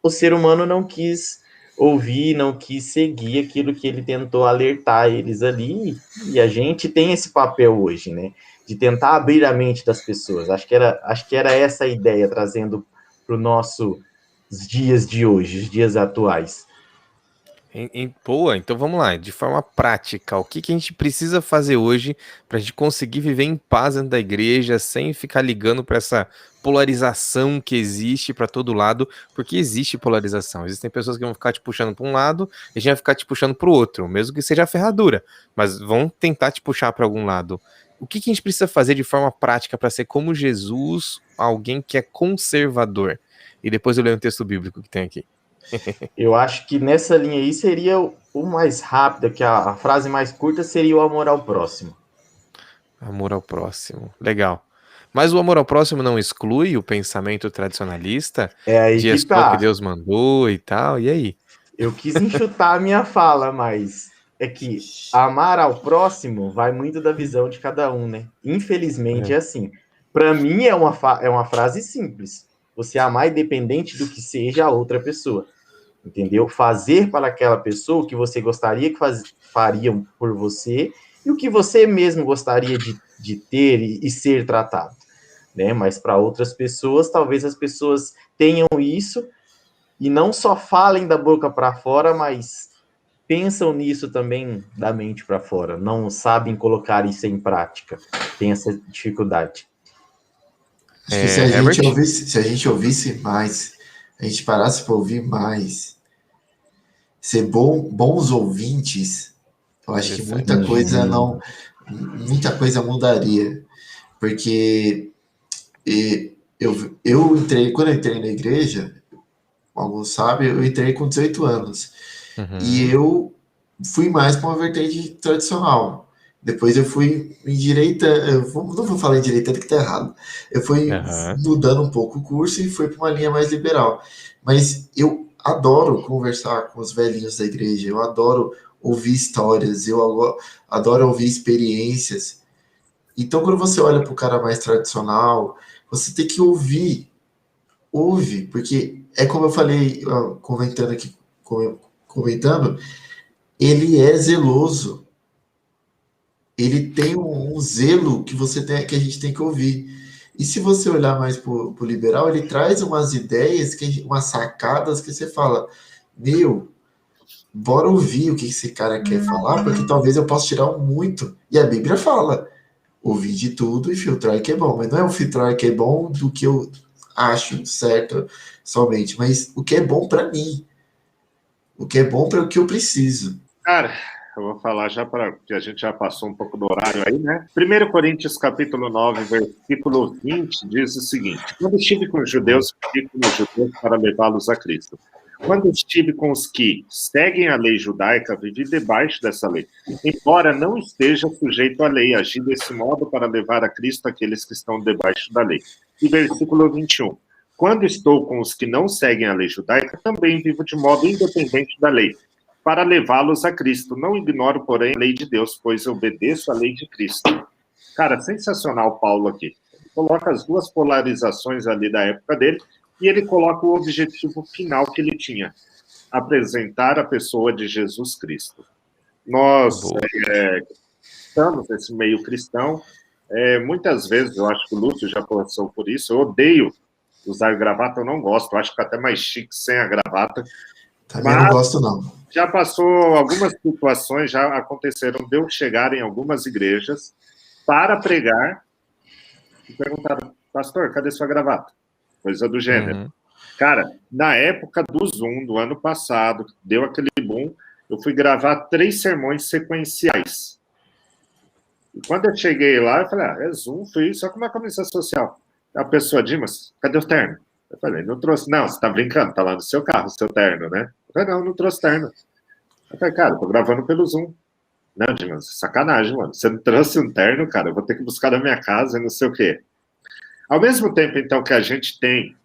o ser humano não quis ouvir, não quis seguir aquilo que ele tentou alertar eles ali, e a gente tem esse papel hoje, né? De tentar abrir a mente das pessoas. Acho que era essa a ideia, trazendo para os nossos dias de hoje, os dias atuais. Boa, então vamos lá, de forma prática, o que a gente precisa fazer hoje para a gente conseguir viver em paz dentro da igreja, sem ficar ligando para essa polarização que existe para todo lado, porque existe polarização, existem pessoas que vão ficar te puxando para um lado e a gente vai ficar te puxando para o outro, mesmo que seja a ferradura, mas vão tentar te puxar para algum lado. O que a gente precisa fazer de forma prática para ser como Jesus, alguém que é conservador? E depois eu leio um texto bíblico que tem aqui. Eu acho que nessa linha aí seria o mais rápido, que a frase mais curta seria o amor ao próximo. Amor ao próximo, legal. Mas o amor ao próximo não exclui o pensamento tradicionalista É aí de que é só o que tá. Deus mandou e tal, e aí? Eu quis enxutar a minha fala, mas é que amar ao próximo vai muito da visão de cada um, né? Infelizmente é assim. Para mim é uma frase simples. Você amar independente do que seja a outra pessoa. Entendeu? Fazer para aquela pessoa o que você gostaria que fariam por você e o que você mesmo gostaria de ter e ser tratado, né? Mas para outras pessoas, talvez as pessoas tenham isso e não só falem da boca para fora, mas pensam nisso também da mente para fora, não sabem colocar isso em prática, tem essa dificuldade. Acho que se a gente ouvisse mais, a gente parasse para ouvir mais, ser bons ouvintes, eu acho que muita coisa mudaria. Porque eu entrei, quando eu entrei na igreja, alguns sabem, eu entrei com 18 anos. E eu fui mais para uma vertente tradicional. Depois eu fui em direita, não vou falar em direita porque tá errado. Eu fui mudando um pouco o curso e fui para uma linha mais liberal. Mas eu adoro conversar com os velhinhos da igreja, eu adoro ouvir histórias, eu adoro ouvir experiências. Então, quando você olha para o cara mais tradicional, você tem que ouve, porque é como eu falei, comentando, ele é zeloso. Ele tem um zelo que que a gente tem que ouvir. E se você olhar mais para o liberal, ele traz umas ideias, umas sacadas que você fala, bora ouvir o que esse cara quer falar, porque talvez eu possa tirar muito. E a Bíblia fala, ouvir de tudo e filtrar que é bom. Mas não é o filtrar que é bom do que eu acho certo somente, mas o que é bom para mim. O que é bom para o que eu preciso. Cara, eu vou falar já que a gente já passou um pouco do horário aí, né? 1 Coríntios, capítulo 9, versículo 20, diz o seguinte: quando estive com os judeus, fiquei com os judeus para levá-los a Cristo. Quando estive com os que seguem a lei judaica, vivi debaixo dessa lei, embora não esteja sujeito à lei, agi desse modo para levar a Cristo aqueles que estão debaixo da lei. E versículo 21. Quando estou com os que não seguem a lei judaica, também vivo de modo independente da lei, para levá-los a Cristo. Não ignoro, porém, a lei de Deus, pois obedeço à lei de Cristo. Cara, sensacional Paulo aqui. Ele coloca as duas polarizações ali da época dele, e ele coloca o objetivo final que ele tinha: apresentar a pessoa de Jesus Cristo. Nós estamos nesse meio cristão, muitas vezes, eu acho que o Lúcio já passou por isso, eu odeio usar gravata, eu não gosto, eu acho que até mais chique sem a gravata. Também não gosto, não. Já passou algumas situações, já aconteceram de eu chegar em algumas igrejas para pregar e perguntaram: pastor, cadê sua gravata? Coisa do gênero. Uhum. Cara, na época do Zoom, do ano passado, deu aquele boom, eu fui gravar 3 sermões sequenciais. E quando eu cheguei lá, eu falei: é Zoom, fui só com uma camisa social. A pessoa: Dimas, cadê o terno? Eu falei: não trouxe. Não, você tá brincando, tá lá no seu carro, seu terno, né? Eu falei: não trouxe terno. Eu falei: cara, eu tô gravando pelo Zoom. Não, Dimas, sacanagem, mano. Você não trouxe um terno, cara, eu vou ter que buscar na minha casa e não sei o quê. Ao mesmo tempo, então, que a gente tem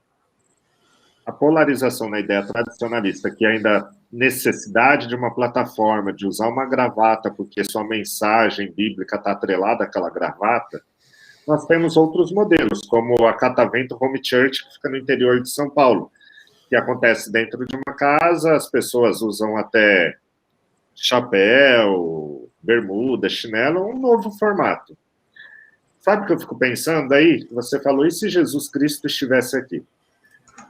a polarização na ideia tradicionalista, que ainda necessidade de uma plataforma, de usar uma gravata, porque sua mensagem bíblica está atrelada àquela gravata, nós temos outros modelos, como a Catavento Home Church, que fica no interior de São Paulo, que acontece dentro de uma casa, as pessoas usam até chapéu, bermuda, chinelo, um novo formato. Sabe o que eu fico pensando aí? Você falou: e se Jesus Cristo estivesse aqui?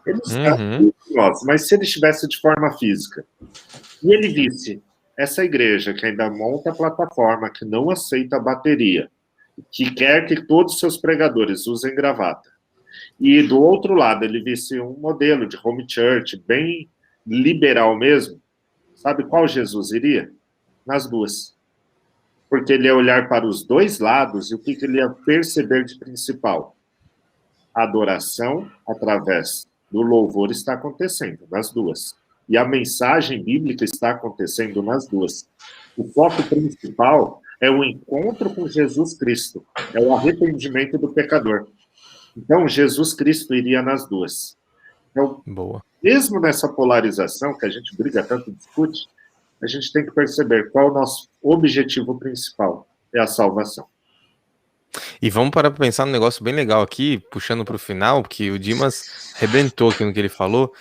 Ele está aqui com nós, mas se ele estivesse de forma física, e ele visse essa igreja que ainda monta a plataforma, que não aceita a bateria, que quer que todos os seus pregadores usem gravata, e do outro lado ele visse um modelo de home church bem liberal mesmo, sabe qual Jesus iria? Nas duas. Porque ele ia olhar para os dois lados e o que ele ia perceber de principal? A adoração através do louvor está acontecendo nas duas. E a mensagem bíblica está acontecendo nas duas. O foco principal é o encontro com Jesus Cristo, é o arrependimento do pecador. Então, Jesus Cristo iria nas duas. Então, Boa. mesmo nessa polarização que a gente briga tanto, discute, a gente tem que perceber qual é o nosso objetivo principal: é a salvação. E vamos parar para pensar num negócio bem legal aqui, puxando para o final, porque o Dimas arrebentou aqui no que ele falou.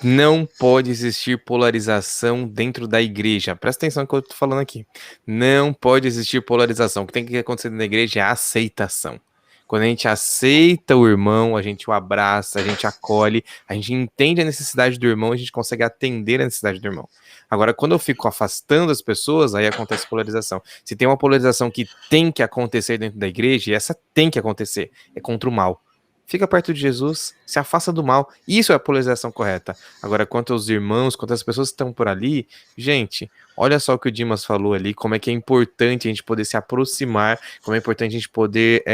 Não pode existir polarização dentro da igreja. Presta atenção no que eu tô falando aqui. Não pode existir polarização. O que tem que acontecer na igreja é a aceitação. Quando a gente aceita o irmão, a gente o abraça, a gente acolhe, a gente entende a necessidade do irmão, a gente consegue atender a necessidade do irmão. Agora, quando eu fico afastando as pessoas, aí acontece polarização. Se tem uma polarização que tem que acontecer dentro da igreja, e essa tem que acontecer, é contra o mal. Fica perto de Jesus, se afasta do mal. Isso é a polarização correta. Agora, quanto aos irmãos, quanto às pessoas que estão por ali, gente, olha só o que o Dimas falou ali, como é que é importante a gente poder se aproximar, como é importante a gente poder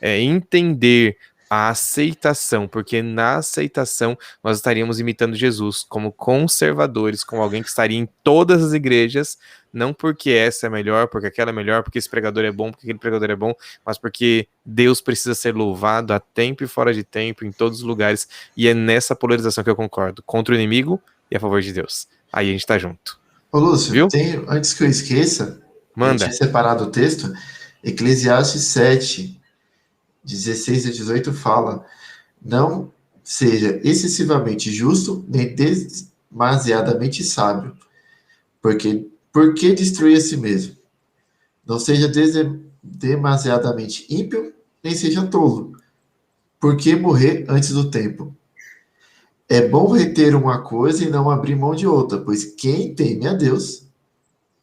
entender a aceitação, porque na aceitação nós estaríamos imitando Jesus como conservadores, como alguém que estaria em todas as igrejas, não porque essa é melhor, porque aquela é melhor, porque esse pregador é bom, porque aquele pregador é bom, mas porque Deus precisa ser louvado a tempo e fora de tempo, em todos os lugares, e é nessa polarização que eu concordo, contra o inimigo e a favor de Deus. Aí a gente tá junto. Ô, Lúcio, viu? Antes que eu esqueça, Manda. eu tinha separado o texto, Eclesiastes 7, 16 a 18 fala: não seja excessivamente justo, nem demasiadamente sábio, porque por que destruir a si mesmo? Não seja demasiadamente ímpio, nem seja tolo, por que morrer antes do tempo? É bom reter uma coisa e não abrir mão de outra, pois quem teme a Deus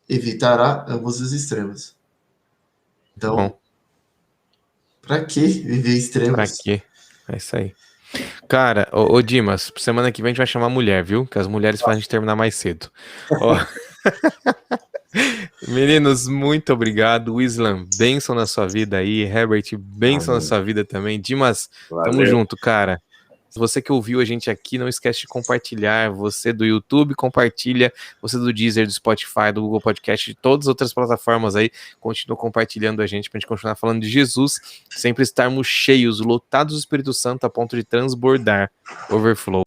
evitará ambos os extremos. Então, pra que viver extremos? Pra quê? É isso aí. Cara, ô Dimas, semana que vem a gente vai chamar mulher, viu? Que as mulheres fazem a gente terminar mais cedo. Meninos, muito obrigado. Islam, bênção na sua vida aí. Herbert, bênção na sua vida também. Dimas, tamo junto, cara. Você que ouviu a gente aqui, não esquece de compartilhar. Você do YouTube, compartilha. Você do Deezer, do Spotify, do Google Podcast, de todas as outras plataformas aí, continua compartilhando a gente pra gente continuar falando de Jesus, sempre estarmos cheios, lotados do Espírito Santo a ponto de transbordar. Overflow.